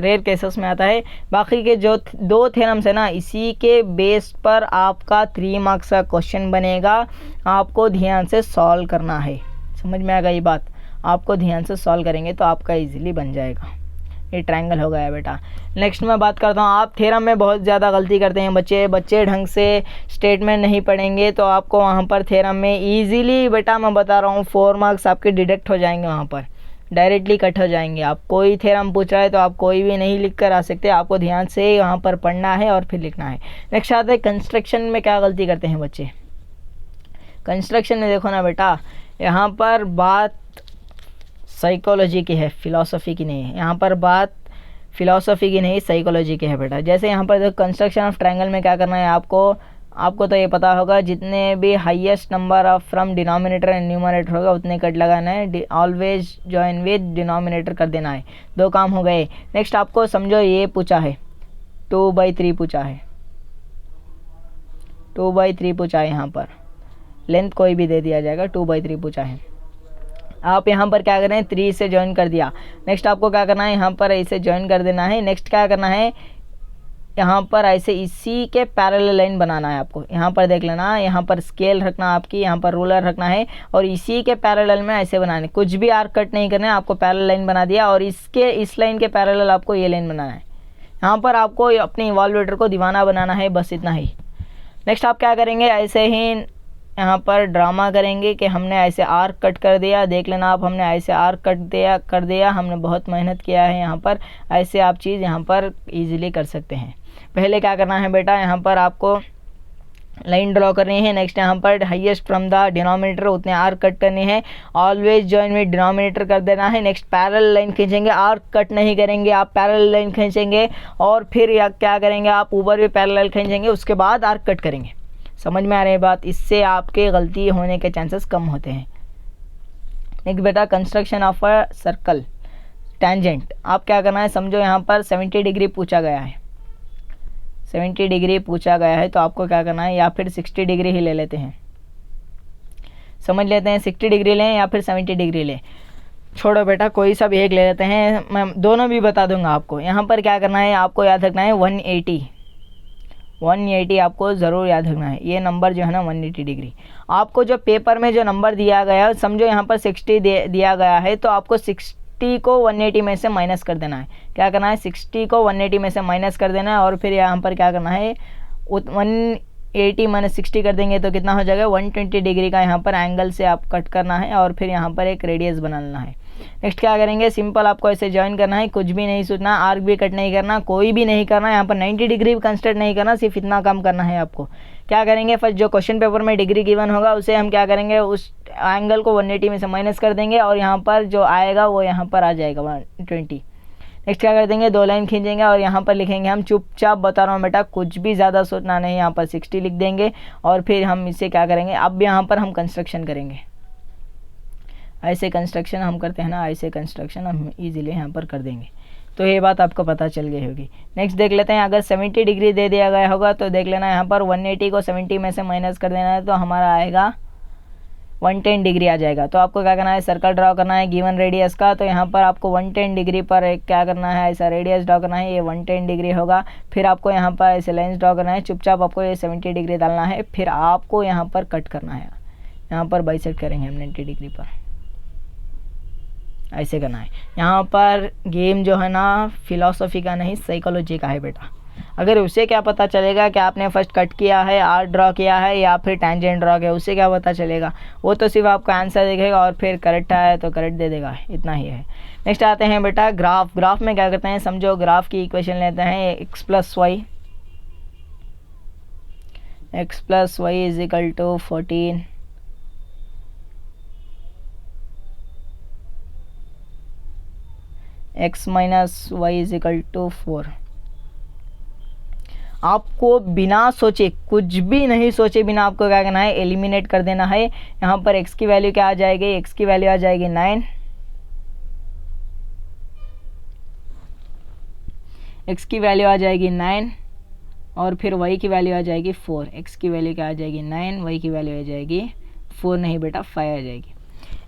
रेयर केसेस में आता है। बाकी के जो 2 थ्योरम्स है ना, इसी के बेस पर आपका 3 मार्क्स का क्वेश्चन बनेगा, आपको ध्यान से सॉल्व करना है। समझ में आ गई बात, आपको ध्यान से सॉल्व करेंगे तो आपका इजीली बन जाएगा। ये ट्रायंगल हो गया बेटा। नेक्स्ट मैं बात करता हूँ, आप थ्योरम में बहुत ज़्यादा गलती करते हैं बच्चे ढंग से स्टेटमेंट नहीं पढ़ेंगे तो आपको वहाँ पर थ्योरम में ईजिली बेटा मैं बता रहा हूँ 4 मार्क्स आपके डिडक्ट हो जाएंगे, वहाँ पर डायरेक्टली कट हो जाएंगे। आप कोई थ्योरम पूछ रहा है तो आप कोई भी नहीं लिख कर आ सकते, आपको ध्यान से वहाँ पर पढ़ना है और फिर लिखना है। नेक्स्ट आता है कंस्ट्रक्शन में क्या गलती करते हैं बच्चे। कंस्ट्रक्शन में देखो ना बेटा, यहाँ पर बात साइकोलॉजी की है, फिलॉसफी की नहीं है। यहाँ पर बात फिलॉसफी की नहीं, साइकोलॉजी की है बेटा। जैसे यहाँ पर कंस्ट्रक्शन ऑफ ट्रायंगल में क्या करना है आपको तो ये पता होगा, जितने भी highest number of from denominator and numerator होगा उतने कट लगाना है, ऑलवेज जॉइन विद डिनोमिनेटर कर देना है। 2 काम हो गए। नेक्स्ट आपको समझो ये पूछा है 2/3 पूछा है, 2/3 पूछा है। यहाँ पर लेंथ कोई भी दे दिया जाएगा, 2/3 पूछा है। आप यहाँ पर क्या करें, 3 से ज्वाइन कर दिया। नेक्स्ट आपको क्या करना है, यहाँ पर ऐसे ज्वाइन कर देना है। नेक्स्ट क्या करना है, यहाँ पर ऐसे इसी के पैरेलल लाइन बनाना है आपको। यहाँ पर देख लेना, यहाँ पर स्केल रखना आपकी, यहाँ पर रूलर रखना है और इसी के पैरेलल में ऐसे बनाने, कुछ भी आर्क कट नहीं करना है, आपको पैरेलल लाइन बना दिया और इस लाइन के पैरेलल आपको ये लाइन बनाना है। यहाँ पर आपको अपने इवॉल्यूएटर को दीवाना बनाना है, बस इतना ही। नेक्स्ट आप क्या करेंगे, ऐसे ही यहाँ पर ड्रामा करेंगे कि हमने ऐसे आर्क कट कर दिया। देख लेना आप, हमने ऐसे आर्क कर दिया, हमने बहुत मेहनत किया है यहाँ पर। ऐसे आप चीज़ यहाँ पर इजीली कर सकते हैं। पहले क्या करना है बेटा, यहाँ पर आपको लाइन ड्रॉ करनी है। नेक्स्ट यहाँ पर हाईएस्ट फ्रॉम द डिनोमिनेटर उतने आर्क कट करने हैं, ऑलवेज जॉइन विद डिनोमिनेटर कर देना है। नेक्स्ट पैरेलल लाइन खींचेंगे, आर्क कट नहीं करेंगे, आप पैरेलल लाइन खींचेंगे और फिर या क्या करेंगे, आप ऊपर भी पैरेलल खींचेंगे, उसके बाद आर्क कट करेंगे। समझ में आ रही है बात, इससे आपके गलती होने के चांसेस कम होते हैं। नेक्स्ट बेटा construction of a circle tangent, आप क्या करना है, समझो यहाँ पर 70 डिग्री पूछा गया है, 70 डिग्री पूछा गया है तो आपको क्या करना है, या फिर 60 डिग्री ही ले लेते हैं, समझ लेते हैं 60 डिग्री लें या फिर 70 डिग्री लें, छोड़ो बेटा कोई सा भी एक ले लेते हैं, मैं दोनों भी बता दूंगा आपको। यहाँ पर क्या करना है, आपको याद रखना है 180 आपको ज़रूर याद रखना है। ये नंबर जो है ना 180 डिग्री, आपको जो पेपर में जो नंबर दिया गया है, समझो यहाँ पर 60 दिया गया है तो आपको 60 को 180 में से माइनस कर देना है। क्या करना है, 60 को 180 में से माइनस कर देना है और फिर यहाँ पर क्या करना है, 180 माइनस 60 कर देंगे तो कितना हो जाएगा, 120 डिग्री का यहाँ पर एंगल से आप कट करना है और फिर यहाँ पर एक रेडियस बना लेना है। नेक्स्ट क्या करेंगे, सिंपल आपको ऐसे ज्वाइन करना है, कुछ भी नहीं सोचना, आर्क भी कट नहीं करना, कोई भी नहीं करना, यहाँ पर 90 डिग्री भी कंसिडर नहीं करना, सिर्फ इतना काम करना है आपको। क्या करेंगे, फर्स्ट जो क्वेश्चन पेपर में डिग्री गिवन होगा उसे हम क्या करेंगे, उस एंगल को 180 में से माइनस कर देंगे और यहाँ पर जो आएगा वो यहाँ पर आ जाएगा 120। नेक्स्ट क्या कर देंगे, 2 लाइन खींचेंगे और यहाँ पर लिखेंगे, हम चुपचाप बता रहा हूँ बेटा, कुछ भी ज़्यादा सोचना नहीं, यहाँ पर 60 लिख देंगे और फिर हम इसे क्या करेंगे, अब यहाँ पर हम कंस्ट्रक्शन करेंगे। ऐसे कंस्ट्रक्शन हम करते हैं ना, ऐसे कंस्ट्रक्शन हम इजीली यहाँ पर कर देंगे। तो ये बात आपको पता चल गई होगी। नेक्स्ट देख लेते हैं, अगर 70 डिग्री दे दिया गया होगा तो देख लेना यहाँ पर 180 को 70 में से माइनस कर देना है तो हमारा आएगा 110 डिग्री आ जाएगा। तो आपको क्या करना है, सर्कल ड्रॉ करना है गिवन रेडियस का। तो यहाँ पर आपको 110 डिग्री पर एक क्या करना है, ऐसा रेडियस ड्रॉ करना है, ये 110 डिग्री होगा। फिर आपको यहाँ पर ऐसे लेंस ड्रॉ करना है, चुपचाप आपको ये 70 डिग्री डालना है। फिर आपको यहाँ पर कट करना है, यहाँ पर बाइसेक्ट करेंगे हम 90 डिग्री पर, ऐसे करना है। यहाँ पर गेम जो है ना फिलॉसफी का नहीं साइकोलॉजी का है बेटा। अगर उसे क्या पता चलेगा कि आपने फर्स्ट कट किया है, आर्क ड्रॉ किया है या फिर टेंजेंट ड्रॉ किया, उससे क्या पता चलेगा? वो तो सिर्फ आपका आंसर देखेगा और फिर करेक्ट आया तो करेक्ट दे देगा, इतना ही है। नेक्स्ट आते हैं बेटा ग्राफ। ग्राफ में क्या करते हैं, समझो ग्राफ की इक्वेशन लेते हैं x + y, x + y = 14 x - y = 4। आपको बिना सोचे, कुछ भी नहीं सोचे बिना आपको क्या करना है, एलिमिनेट कर देना है। यहाँ पर x की वैल्यू क्या आ जाएगी, x की वैल्यू आ जाएगी 9, x की वैल्यू आ जाएगी 9 और फिर y की वैल्यू आ जाएगी 4। x की वैल्यू क्या आ जाएगी 9, y की वैल्यू आ जाएगी 4 नहीं बेटा 5 आ जाएगी।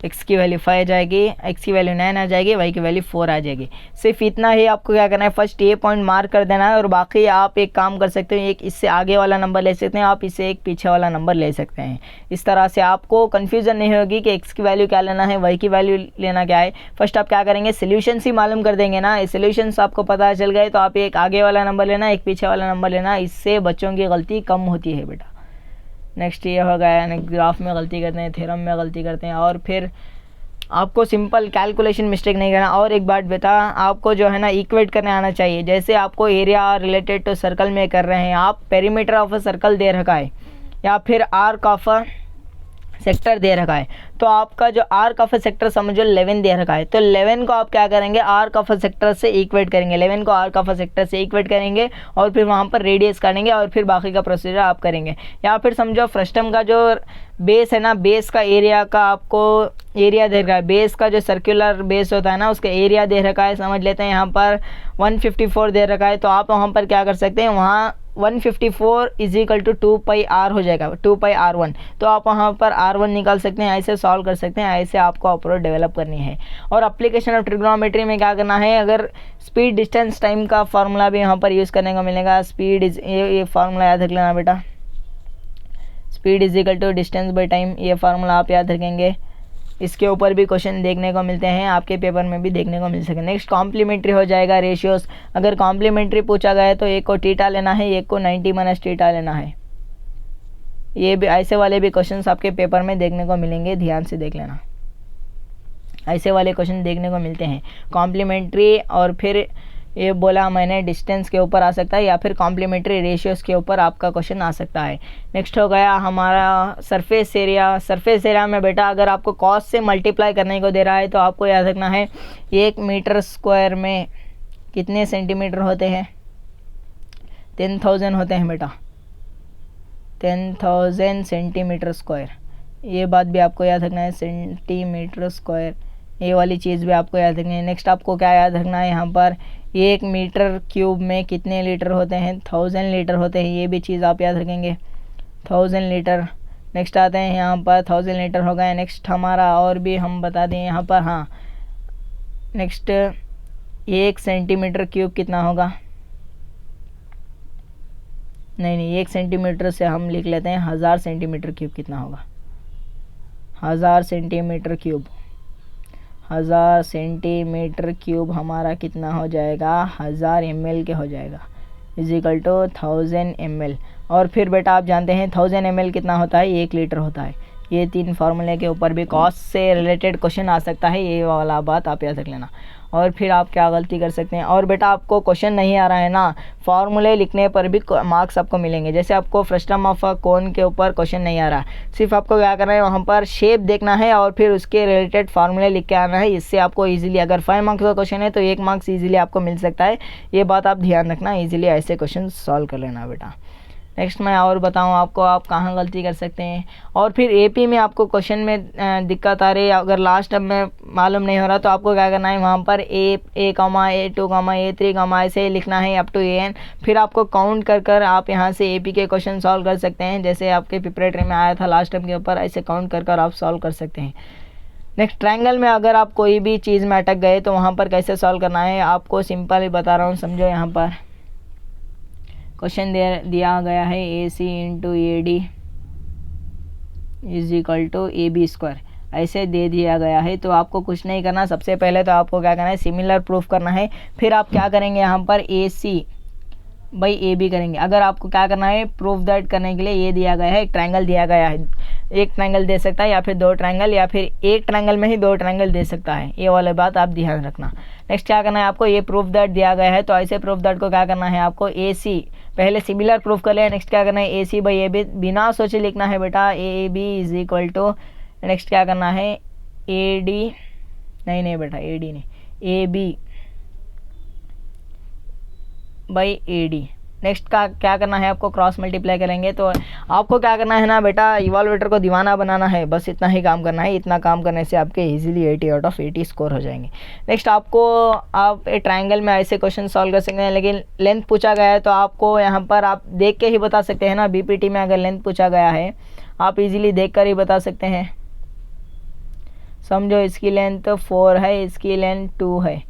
x की वैल्यू 5 आ जाएगी, x की वैल्यू 9 आ जाएगी, y की वैल्यू 4 आ जाएगी। सिर्फ इतना ही आपको क्या करना है, फर्स्ट ये पॉइंट मार्क कर देना है और बाकी आप एक काम कर सकते हो, एक इससे आगे वाला नंबर ले सकते हैं आप, इससे एक पीछे वाला नंबर ले सकते हैं। इस तरह से आपको कन्फ्यूज़न नहीं होगी कि x की वैल्यू क्या लेना है, y की वैल्यू लेना क्या है। फर्स्ट आप क्या करेंगे, सोल्यूशंस ही मालूम कर देंगे ना। सोल्यूशंस आपको पता चल गए तो आप एक आगे वाला नंबर लेना, एक पीछे वाला नंबर लेना, इससे बच्चों की गलती कम होती है बेटा। नेक्स्ट ये हो गया, यानी ग्राफ में गलती करते हैं, थ्योरम में गलती करते हैं। और फिर आपको सिंपल कैलकुलेशन मिस्टेक नहीं करना। और एक बात बेटा, आपको जो है ना इक्वेट करने आना चाहिए। जैसे आपको एरिया रिलेटेड टू सर्कल में कर रहे हैं आप, पेरीमीटर ऑफ अ सर्कल दे रखा है या फिर आर्क ऑफ अ सेक्टर दे रखा है, तो आपका जो आर्क ऑफ अ सेक्टर समझो 11 दे रखा है, तो 11 को आप क्या करेंगे, आर्क ऑफ अ सेक्टर से इक्वेट करेंगे। 11 को आर्क ऑफ अ सेक्टर से इक्वेट करेंगे और फिर वहाँ पर रेडियस काटेंगे और फिर बाकी का प्रोसीजर आप करेंगे। या फिर समझो फ्रस्टम का जो बेस है ना, बेस का एरिया का आपको एरिया दे रखा है, बेस का जो सर्कुलर बेस होता है ना उसका एरिया दे रखा है, समझ लेते हैं यहाँ पर 154 दे रखा है। तो आप वहाँ पर क्या कर सकते हैं, वहाँ 154 = 2πr हो जाएगा, 2πr1। तो आप वहाँ पर r1 निकाल सकते हैं, ऐसे सॉल्व कर सकते हैं। ऐसे आपको अप्रोच डेवलप करनी है। और एप्लीकेशन ऑफ ट्रिग्नोमेट्री में क्या करना है, अगर स्पीड डिस्टेंस टाइम का फार्मूला भी यहाँ पर यूज़ करने को मिलेगा। स्पीड इज ये फार्मूला याद रख लेना बेटा, स्पीड = डिस्टेंस बाई टाइम, ये फार्मूला आप याद रखेंगे। इसके ऊपर भी क्वेश्चन देखने को मिलते हैं, आपके पेपर में भी देखने को मिल सके। नेक्स्ट कॉम्प्लीमेंट्री हो जाएगा, रेशियोज। अगर कॉम्प्लीमेंट्री पूछा गया है तो एक को थीटा लेना है, एक को 90 - थीटा लेना है। ये भी ऐसे वाले भी क्वेश्चंस आपके पेपर में देखने को मिलेंगे, ध्यान से देख लेना। ऐसे वाले क्वेश्चन देखने को मिलते हैं कॉम्प्लीमेंट्री, और फिर ये बोला मैंने डिस्टेंस के ऊपर आ सकता है या फिर कॉम्प्लीमेंट्री रेशियोज़ के ऊपर आपका क्वेश्चन आ सकता है। नेक्स्ट हो गया हमारा सरफेस एरिया। सरफेस एरिया में बेटा अगर आपको कॉस से मल्टीप्लाई करने को दे रहा है तो आपको याद रखना है 1 मीटर स्क्वायर में कितने सेंटीमीटर होते हैं, 10,000 होते हैं बेटा, 10,000 सेंटीमीटर स्क्वायर। ये बात भी आपको याद रखना है, सेंटीमीटर स्क्वायर, ये वाली चीज़ भी आपको याद रखनी है। नेक्स्ट आपको क्या याद रखना है, यहाँ पर 1 मीटर क्यूब में कितने लीटर होते हैं, 1000 लीटर होते हैं। ये भी चीज़ आप याद रखेंगे, 1000 लीटर। नेक्स्ट आते हैं यहाँ पर 1000 लीटर हो गए। नेक्स्ट हमारा और भी हम बता दें यहाँ पर, हाँ नेक्स्ट 1 सेंटीमीटर क्यूब कितना होगा, नहीं 1 सेंटीमीटर से हम लिख लेते हैं 1000 सेंटीमीटर क्यूब कितना होगा, 1000 सेंटीमीटर क्यूब, 1000 सेंटीमीटर क्यूब हमारा कितना हो जाएगा, 1000 ml के हो जाएगा, = 1000 ml। और फिर बेटा आप जानते हैं 1000 ml कितना होता है, 1 लीटर होता है। ये 3 फार्मूले के ऊपर भी कॉस्ट से रिलेटेड क्वेश्चन आ सकता है, ये वाला बात आप याद रख लेना। और फिर आप क्या गलती कर सकते हैं, और बेटा आपको क्वेश्चन नहीं आ रहा है ना, फार्मूले लिखने पर भी मार्क्स आपको मिलेंगे। जैसे आपको फ्रस्टम ऑफ अ कोन के ऊपर क्वेश्चन नहीं आ रहा, सिर्फ आपको क्या करना है, वहाँ पर शेप देखना है और फिर उसके रिलेटेड फार्मूले लिख के आना है। इससे आपको ईजिली, अगर 5 मार्क्स का क्वेश्चन है तो 1 मार्क्स ईजिली आपको मिल सकता है। ये बात आप ध्यान रखना, ईजिली ऐसे क्वेश्चन सॉल्व कर लेना बेटा। नेक्स्ट मैं और बताऊं आपको आप कहाँ गलती कर सकते हैं। और फिर एपी में आपको क्वेश्चन में दिक्कत आ रही है, अगर लास्ट अब में मालूम नहीं हो रहा तो आपको क्या करना है, वहाँ पर ए comma A2 comma A3 comma ऐसे लिखना है अप टू AN। फिर आपको काउंट कर कर आप यहाँ से एपी के क्वेश्चन सॉल्व कर सकते हैं, जैसे आपके प्रिपरेटरी में आया था लास्ट टाइम के ऊपर, ऐसे काउंट कर कर आप सॉल्व कर सकते हैं। नेक्स्ट ट्रायंगल में अगर आप कोई भी चीज़ में अटक गए तो वहाँ पर कैसे सॉल्व करना है आपको सिंपल ही बता रहा हूँ, समझो। यहाँ पर क्वेश्चन दिया गया है AC into AD is equal to AB square, ऐसे दे दिया गया है। तो आपको कुछ नहीं करना, सबसे पहले तो आपको क्या करना है, सिमिलर प्रूफ करना है। फिर आप क्या करेंगे, यहाँ पर AC बाई AB करेंगे। अगर आपको क्या करना है, प्रूफ दैट करने के लिए ये दिया गया है, एक ट्रायंगल दिया गया है, एक ट्रायंगल दे सकता है या फिर दो ट्रायंगल, या फिर एक ट्रायंगल में ही दो ट्रायंगल दे सकता है, ये वाली बात आप ध्यान रखना। नेक्स्ट क्या करना है आपको, ये प्रूफ दैट दिया गया है, तो ऐसे प्रूफ दैट को क्या करना है आपको, AC पहले सिमिलर प्रूफ कर लिया। नेक्स्ट क्या करना है, AC बाई AB बिना सोचे लिखना है बेटा, AB is equal to, next क्या करना है, AD नहीं बेटा AD नहीं, AB बाई AD। नेक्स्ट का क्या करना है आपको, क्रॉस मल्टीप्लाई करेंगे। तो आपको क्या करना है ना बेटा, इवॉल्वेटर को दीवाना बनाना है, बस इतना ही काम करना है। इतना काम करने से आपके इजीली 80 आउट ऑफ 80 स्कोर हो जाएंगे। नेक्स्ट आपको आप एक ट्रायंगल में ऐसे क्वेश्चन सॉल्व कर सकते हैं, लेकिन लेंथ पूछा गया है तो आपको यहाँ पर आप देख के ही बता सकते हैं ना। BPT में अगर लेंथ पूछा गया है आप इजीली देख कर ही बता सकते हैं। समझो इसकी लेंथ 4 है, इसकी लेंथ 2 है,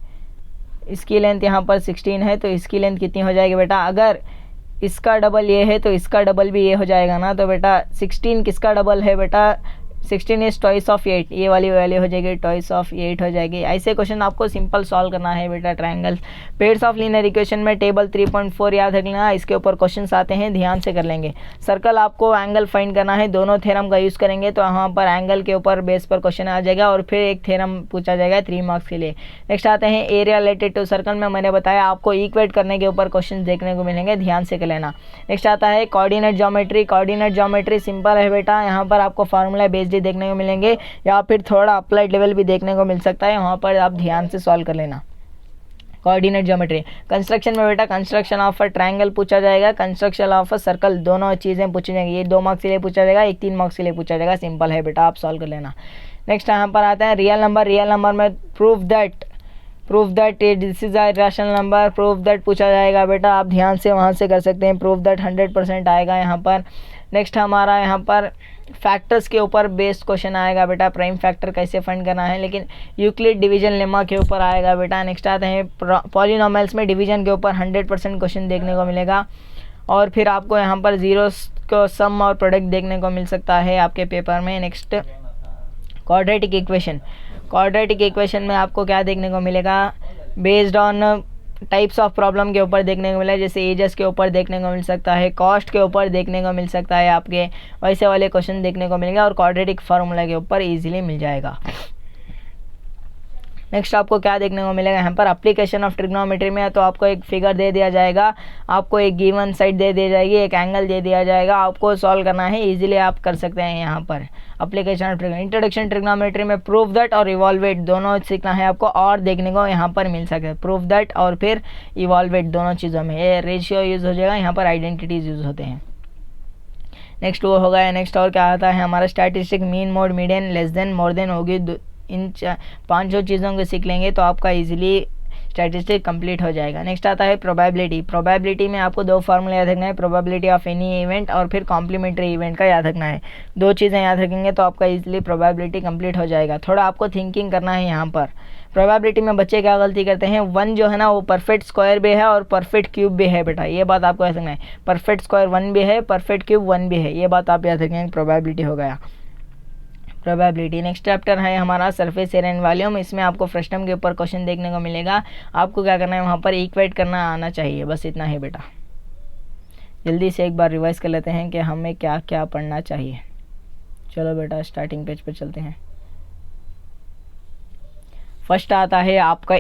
इसकी लेंथ यहाँ पर 16 है, तो इसकी लेंथ कितनी हो जाएगी बेटा, अगर इसका डबल ये है तो इसका डबल भी ये हो जाएगा ना। तो बेटा 16 किसका डबल है बेटा, 16 इज टॉइस ऑफ 8, ये वाली वैल्यू हो जाएगी टॉइस ऑफ 8 हो जाएगी। ऐसे क्वेश्चन आपको सिंपल सॉल्व करना है बेटा। Triangle pairs of linear equation में टेबल 3.4 याद रखना, इसके ऊपर क्वेश्चंस आते हैं, ध्यान से कर लेंगे। सर्कल आपको एंगल फाइंड करना है, दोनों थ्योरम का यूज़ करेंगे तो यहाँ पर एंगल के ऊपर बेस पर क्वेश्चन आ जाएगा और फिर एक थ्योरम पूछा जाएगा 3 मार्क्स के लिए। नेक्स्ट आते हैं एरिया रिलेटेड टू सर्कल में, मैंने बताया आपको इक्वेट करने के ऊपर क्वेश्चन देखने को मिलेंगे, ध्यान से कर लेना। नेक्स्ट आता है coordinate geometry. Coordinate geometry simple है बेटा, यहाँ पर आपको फार्मूला बेस्ड देखने को मिलेंगे या फिर थोड़ा अप्लाइड लेवल भी देखने को मिल सकता है, वहाँ पर आप ध्यान से सॉल्व कर लेना। कोऑर्डिनेट ज्योमेट्री कंस्ट्रक्शन में बेटा कंस्ट्रक्शन ऑफ अ ट्रायंगल पूछा जाएगा, कंस्ट्रक्शन ऑफ अ सर्कल, दोनों चीज़ें पूछी जाएंगी। ये 2 मार्क्स के लिए पूछा जाएगा, एक 3 मार्क्स के लिए पूछा जाएगा। सिंपल है बेटा, आप सॉल्व कर लेना। नेक्स्ट यहाँ पर आता है रियल नंबर। रियल नंबर में proof that this is a rational number, proof that पूछा जाएगा बेटा, आप ध्यान से वहाँ से कर सकते हैं। प्रूफ दैट 100% आएगा यहाँ पर। नेक्स्ट हमारा यहाँ पर फैक्टर्स के ऊपर बेस्ड क्वेश्चन आएगा बेटा, प्राइम फैक्टर कैसे फाइंड करना है, लेकिन यूक्लिड डिवीजन लेमा के ऊपर आएगा बेटा। नेक्स्ट आते हैं पॉलिनोमियल्स में डिवीजन के ऊपर 100% क्वेश्चन देखने को मिलेगा। और फिर आपको यहाँ पर जीरोस को सम और प्रोडक्ट देखने को मिल सकता है आपके पेपर में। नेक्स्ट क्वाड्रेटिक इक्वेशन में आपको क्या देखने को मिलेगा, based on types of problem के ऊपर देखने को मिला, जैसे एजेस के ऊपर देखने को मिल सकता है, कॉस्ट के ऊपर देखने को मिल सकता है, आपके वैसे वाले क्वेश्चन देखने को मिलेगा और क्वाड्रेटिक फार्मूला के ऊपर इजीली मिल जाएगा। नेक्स्ट आपको क्या देखने को मिलेगा यहाँ पर, एप्लीकेशन ऑफ ट्रिग्नोमेट्री में तो आपको एक फिगर दे दिया जाएगा, आपको एक गिवन साइड दे दी जाएगी, एक एंगल दे दिया जाएगा, आपको सॉल्व करना है, इजीली आप कर सकते हैं। यहाँ पर एप्लीकेशन ऑफ इंट्रोडक्शन ट्रिग्नोमेट्री में प्रूफ दैट और इवॉल्वेट दोनों सीखना है आपको, और देखने को यहाँ पर मिल सकता है प्रूफ दैट और फिर इवॉल्वेट दोनों चीज़ों में ये रेशियो यूज़ हो जाएगा, यहाँ पर आइडेंटिटीज यूज़ होते हैं। नेक्स्ट वो होगा। नेक्स्ट और क्या आता है हमारा statistic, mean mode median less than more than होगी, इन 5 चीज़ों को सीख लेंगे तो आपका इजीली स्टैटिस्टिक कंप्लीट हो जाएगा। नेक्स्ट आता है प्रोबेबिलिटी में आपको 2 फार्मूला याद रखना है, प्रोबेबिलिटी ऑफ एनी इवेंट और फिर कॉम्प्लीमेंट्री इवेंट का याद रखना है। 2 चीज़ें याद रखेंगे तो आपका इजीली प्रोबेबिलिटी कंप्लीट हो जाएगा। थोड़ा आपको थिंकिंग करना है यहाँ पर। प्रोबेबिलिटी में बच्चे क्या गलती करते हैं, 1 जो है ना वो परफेक्ट स्क्वायर भी है और परफेक्ट क्यूब भी है बेटा, ये बात आपको याद रखना है। परफेक्ट स्क्वायर 1 भी है, परफेक्ट क्यूब 1 भी है, ये बात आप याद रखेंगे। प्रोबेबिलिटी हो गया प्रोबेबिलिटी। नेक्स्ट चैप्टर है हमारा सरफेस एरिया एंड वॉल्यूम, इसमें आपको फ्रस्टम के ऊपर क्वेश्चन देखने को मिलेगा। आपको क्या करना है, वहाँ पर इक्वेट करना आना चाहिए, बस इतना ही बेटा। जल्दी से एक बार रिवाइज कर लेते हैं कि हमें क्या क्या पढ़ना चाहिए। चलो बेटा स्टार्टिंग पेज पर चलते हैं। फर्स्ट आता है आपका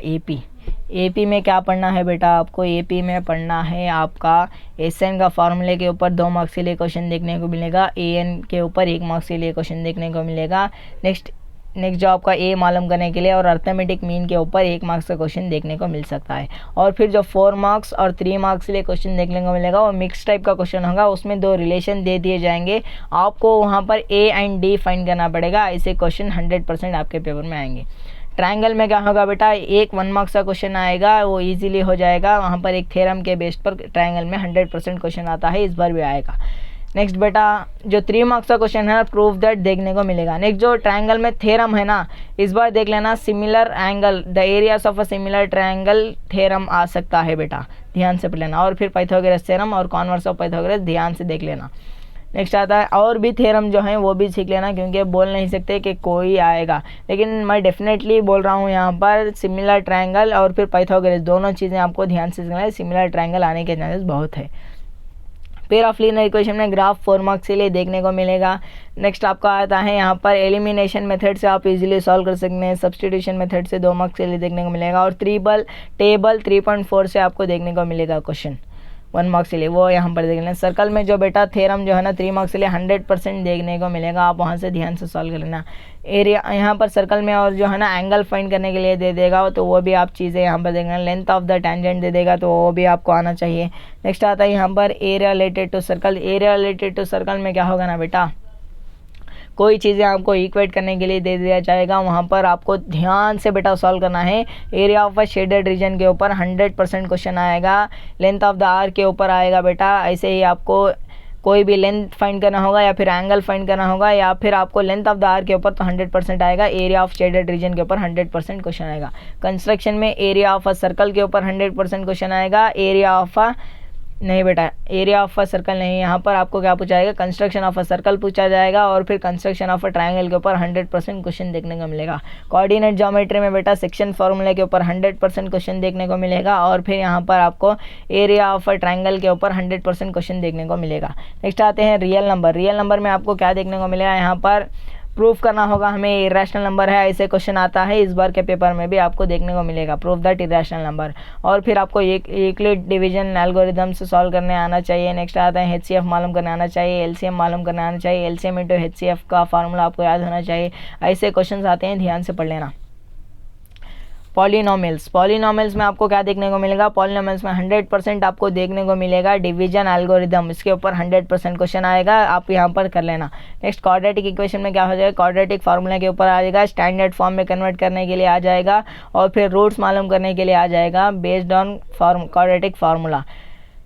एपी में क्या पढ़ना है बेटा, आपको एपी में पढ़ना है आपका एसएन का फार्मूले के ऊपर 2 मार्क्स के लिए क्वेश्चन देखने को मिलेगा, एएन के ऊपर 1 मार्क्स के लिए क्वेश्चन देखने को मिलेगा। नेक्स्ट नेक्स्ट जो आपका ए मालूम करने के लिए और अर्थमेटिक मीन के ऊपर 1 मार्क्स का क्वेश्चन देखने को मिल सकता है। और फिर जो 4 मार्क्स और 3 मार्क्स के लिए क्वेश्चन देखने को मिलेगा वो मिक्स टाइप का क्वेश्चन होगा। उसमें 2 रिलेशन दे दिए जाएंगे, आपको वहाँ पर ए एंड डी फाइंड करना पड़ेगा। ऐसे क्वेश्चन 100% आपके पेपर में आएंगे। ट्रायंगल में क्या होगा बेटा, एक 1 मार्क्स का क्वेश्चन आएगा, वो इजीली हो जाएगा। वहाँ पर एक थ्योरम के बेस पर ट्रायंगल में 100% क्वेश्चन आता है, इस बार भी आएगा। नेक्स्ट बेटा जो 3 मार्क्स का क्वेश्चन है प्रूफ दैट देखने को मिलेगा। नेक्स्ट जो ट्रायंगल में थ्योरम है ना, इस बार देख लेना, similar angle the areas of a similar triangle theorem आ सकता है बेटा, ध्यान से पढ़ लेना। और फिर पाइथागोरस थ्योरम और कॉन्वर्स ऑफ पाइथागोरस ध्यान से देख लेना। नेक्स्ट आता है और भी थ्योरम जो है वो भी सीख लेना, क्योंकि बोल नहीं सकते कि कोई आएगा, लेकिन मैं डेफिनेटली बोल रहा हूँ यहाँ पर सिमिलर ट्रायंगल और फिर पाइथागोरस दोनों चीज़ें आपको ध्यान से सीखना है। सिमिलर ट्रायंगल आने के चांसेस बहुत है। पेयर ऑफ लीनियर इक्वेशन में ग्राफ 4 मार्क्स के लिए देखने को मिलेगा। नेक्स्ट आपका आता है यहाँ पर एलिमिनेशन मेथड से आप इजीली सॉल्व कर सकते हैं। सब्स्टिट्यूशन मेथड से 2 मार्क्स के लिए देखने को मिलेगा। और टेबल 3.4 से आपको देखने को मिलेगा क्वेश्चन 1 मार्क्स के लिए, वो यहाँ पर देख लेना। सर्कल में जो बेटा थ्योरम जो है ना 3 मार्क्स के लिए 100% देखने को मिलेगा, आप वहाँ से ध्यान से सॉल्व कर लेना। एरिया यहाँ पर सर्कल में और जो है ना एंगल फाइंड करने के लिए दे देगा, तो वो भी आप चीज़ें यहाँ पर देखना। लेंथ ऑफ द टेंजेंट दे देगा, तो वो भी आपको आना चाहिए। नेक्स्ट आता है यहाँ पर area related to circle. Area related to circle में क्या होगा ना बेटा, कोई चीज़ें आपको इक्वेट करने के लिए दे दिया जाएगा, वहाँ पर आपको ध्यान से बेटा सॉल्व करना है। Area of a shaded reason के ऊपर 100% क्वेश्चन आएगा। लेंथ ऑफ द आर के ऊपर आएगा बेटा। ऐसे ही आपको कोई भी लेंथ फाइंड करना होगा या फिर एंगल फाइंड करना होगा, या फिर आपको लेंथ ऑफ द आर के ऊपर तो 100% आएगा। एरिया ऑफ शेडेड रीजन के ऊपर 100% क्वेश्चन आएगा। कंस्ट्रक्शन में एरिया ऑफ अ सर्कल के ऊपर 100% क्वेश्चन आएगा। एरिया ऑफ अ नहीं बेटा, एरिया ऑफ अ सर्कल नहीं, यहाँ पर आपको क्या पूछा जाएगा, कंस्ट्रक्शन ऑफ अ सर्कल पूछा जाएगा। और फिर कंस्ट्रक्शन ऑफ अ ट्रायंगल के ऊपर 100% क्वेश्चन देखने को मिलेगा। कोऑर्डिनेट ज्योमेट्री में बेटा सेक्शन फार्मूले के ऊपर 100% क्वेश्चन देखने को मिलेगा। और फिर यहाँ पर आपको एरिया ऑफ अ ट्रायंगल के ऊपर 100% क्वेश्चन देखने को मिलेगा। नेक्स्ट आते हैं रियल नंबर। रियल नंबर में आपको क्या देखने को मिलेगा, यहाँ पर प्रूफ करना होगा हमें इरेशनल नंबर है, ऐसे क्वेश्चन आता है। इस बार के पेपर में भी आपको देखने को मिलेगा प्रूफ दैट इरेशनल नंबर। और फिर आपको यूक्लिड डिवीजन एल्गोरिथम से सॉल्व करने आना चाहिए। नेक्स्ट आता है HCF मालूम करने आना चाहिए, LCM मालूम करने आना चाहिए। LCM इंटू HCF का फार्मूला आपको याद होना चाहिए। ऐसे क्वेश्चन आते हैं, ध्यान से पढ़ लेना। पॉलिनोमियल्स में आपको क्या देखने को मिलेगा, पॉलिनोमियल्स में 100% आपको देखने को मिलेगा डिवीजन एल्गोरिदम, इसके ऊपर 100% क्वेश्चन आएगा, आप यहाँ पर कर लेना। नेक्स्ट क्वाड्रेटिक इक्वेशन में क्या हो जाएगा, क्वाड्रेटिक फार्मूला के ऊपर आ जाएगा, स्टैंडर्ड फॉर्म में कन्वर्ट करने के लिए आ जाएगा। और फिर रूट्स मालूम करने के लिए आ जाएगा based on quadratic formula.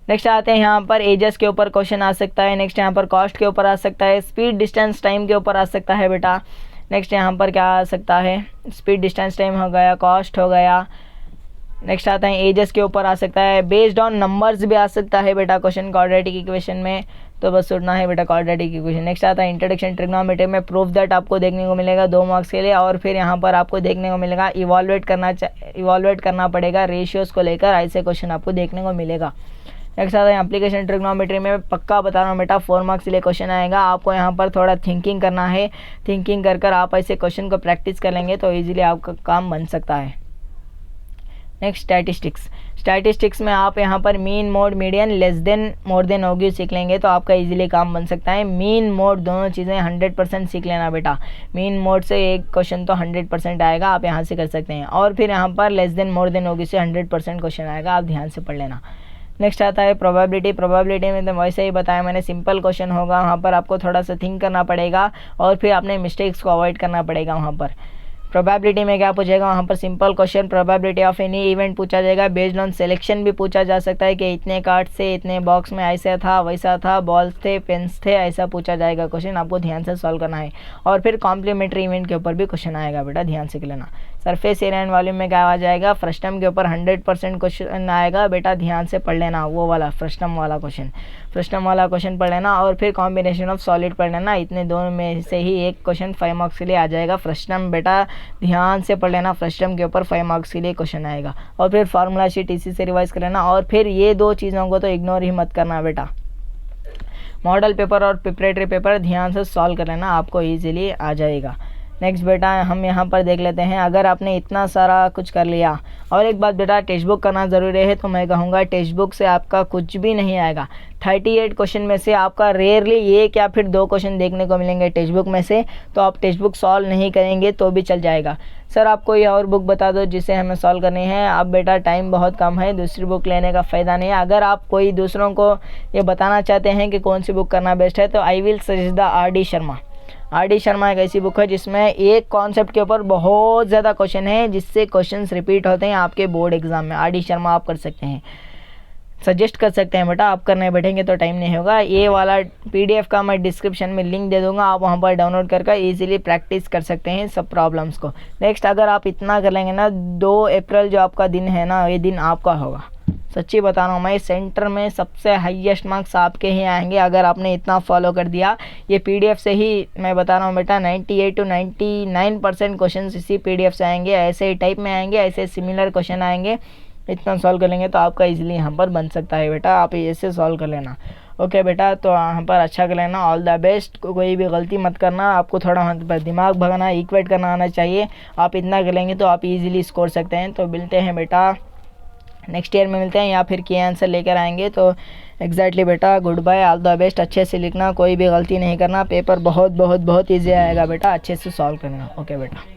Next आते हैं यहाँ पर एजेस के ऊपर क्वेश्चन आ सकता है। नेक्स्ट यहाँ पर कॉस्ट के ऊपर आ सकता है, स्पीड डिस्टेंस टाइम के ऊपर आ सकता है बेटा। नेक्स्ट यहाँ पर क्या आ सकता है, स्पीड डिस्टेंस टाइम हो गया, कॉस्ट हो गया। नेक्स्ट आता है एजेस के ऊपर आ सकता है, बेस्ड ऑन नंबर्स भी आ सकता है बेटा क्वेश्चन क्वाड्रेटिक इक्वेशन में, तो बस सुनना है बेटा क्वाड्रेटिक इक्वेशन। नेक्स्ट आता है इंट्रोडक्शन ट्रिग्नोमेट्री में प्रूफ दैट आपको देखने को मिलेगा 2 मार्क्स के लिए। और फिर यहाँ पर आपको देखने को मिलेगा इवॉल्वेट करना पड़ेगा रेशियोज़ को लेकर, ऐसे क्वेश्चन आपको देखने को मिलेगा। नेक्स्ट आता है एप्लीकेशन ट्रिग्नोमेट्री में पक्का बता रहा हूँ बेटा 4 मार्क्स के लिए क्वेश्चन आएगा। आपको यहाँ पर थोड़ा थिंकिंग करना है, थिंकिंग कर आप ऐसे क्वेश्चन को प्रैक्टिस कर लेंगे तो इजीली आपका काम बन सकता है। नेक्स्ट स्टैटिस्टिक्स में आप यहाँ पर mean mode median less than more than होगी सीख लेंगे तो आपका इजीली काम बन सकता है। मीन मोड दोनों चीज़ें 100% सीख लेना बेटा, मीन मोड से एक क्वेश्चन तो 100% आएगा, आप यहाँ से कर सकते हैं। और फिर यहाँ पर लेस देन मोर देन होगी से 100% क्वेश्चन आएगा, आप ध्यान से पढ़ लेना। नेक्स्ट आता है प्रोबेबिलिटी में तो वैसे ही बताया मैंने, सिंपल क्वेश्चन होगा, वहाँ पर आपको थोड़ा सा थिंक करना पड़ेगा और फिर अपने मिस्टेक्स को अवॉइड करना पड़ेगा। वहाँ पर प्रोबेबिलिटी में क्या पूछेगा, वहाँ पर simple question probability of any event पूछा जाएगा, बेस्ड ऑन सिलेक्शन भी पूछा जा सकता है कि इतने कार्ड से इतने बॉक्स में ऐसा था वैसा था, बॉल्स थे पेन्स थे, ऐसा पूछा जाएगा क्वेश्चन, आपको ध्यान से सॉल्व करना है। और फिर कॉम्प्लीमेंट्री इवेंट के ऊपर भी क्वेश्चन आएगा बेटा, ध्यान से लेना। सरफेस एरिया एंड वॉल्यूम में क्या आ जाएगा, फ्रस्टम के ऊपर 100% क्वेश्चन आएगा बेटा, ध्यान से पढ़ लेना, वो वाला फ्रस्टम वाला क्वेश्चन पढ़ लेना। और फिर कॉम्बिनेशन ऑफ सॉलिड पढ़ लेना, इतने दोनों में से ही एक क्वेश्चन 5 मार्क्स के लिए आ जाएगा। फ्रस्टम बेटा ध्यान से पढ़ लेना, फ्रस्टम के ऊपर 5 मार्क्स के लिए क्वेश्चन आएगा। और फिर फार्मूला शीट इसी से रिवाइज कर लेना। और फिर ये 2 चीज़ों को तो इग्नोर ही मत करना बेटा, मॉडल पेपर और प्रिपरेटरी पेपर ध्यान से सॉल्व कर लेना, आपको ईजिली आ जाएगा। नेक्स्ट बेटा हम यहाँ पर देख लेते हैं, अगर आपने इतना सारा कुछ कर लिया, और एक बात बेटा टेक्स्ट बुक करना ज़रूरी है, तो मैं कहूँगा टेक्स्ट बुक से आपका कुछ भी नहीं आएगा। 38 क्वेश्चन में से आपका रेयरली एक या फिर 2 क्वेश्चन देखने को मिलेंगे टेक्स्ट बुक में से, तो आप टेक्स्ट बुक सॉल्व नहीं करेंगे तो भी चल जाएगा। सर आप कोई और बुक बता दो जिसे हमें सॉल्व करनी है। अब बेटा टाइम बहुत कम है, दूसरी बुक लेने का फ़ायदा नहीं है। अगर आप कोई दूसरों को ये बताना चाहते हैं कि कौन सी बुक करना बेस्ट है, तो I will suggest the RD Sharma. RD Sharma एक ऐसी बुक है जिसमें एक कॉन्सेप्ट के ऊपर बहुत ज़्यादा क्वेश्चन है, जिससे क्वेश्चंस रिपीट होते हैं आपके बोर्ड एग्जाम में। RD शर्मा आप कर सकते हैं, सजेस्ट कर सकते हैं बेटा। आप करने बैठेंगे तो टाइम नहीं होगा। ये वाला PDF का मैं डिस्क्रिप्शन में लिंक दे दूंगा, आप वहां पर डाउनलोड करके इजीली प्रैक्टिस कर सकते हैं सब प्रॉब्लम्स को। नेक्स्ट अगर आप इतना कर लेंगे ना, 2 अप्रैल जो आपका दिन है ना, ये दिन आपका होगा। सच्ची बता रहा हूँ मैं, सेंटर में सबसे हाईएस्ट मार्क्स आपके ही आएंगे अगर आपने इतना फॉलो कर दिया। ये PDF से ही मैं बता रहा हूँ बेटा, 98 to 99% क्वेश्चन इसी PDF से आएंगे, ऐसे ही टाइप में आएंगे, ऐसे सिमिलर क्वेश्चन आएंगे। इतना सॉल्व कर लेंगे तो आपका इजीली यहाँ पर बन सकता है बेटा, आप ऐसे सॉल्व कर लेना। ओके बेटा, तो यहाँ पर अच्छा कर लेना, ऑल द बेस्ट। कोई भी गलती मत करना, आपको थोड़ा दिमाग भगाना, इक्वेट करना आना चाहिए। आप इतना कर लेंगे तो आप इजीली स्कोर सकते हैं। तो मिलते हैं बेटा नेक्स्ट ईयर में मिलते हैं, या फिर की आंसर लेकर आएंगे। तो एग्जैक्टली बेटा, goodbye, all the best. अच्छे से लिखना, कोई भी गलती नहीं करना, पेपर बहुत बहुत बहुत ईजी आएगा बेटा, अच्छे से सॉल्व करना। ओके बेटा।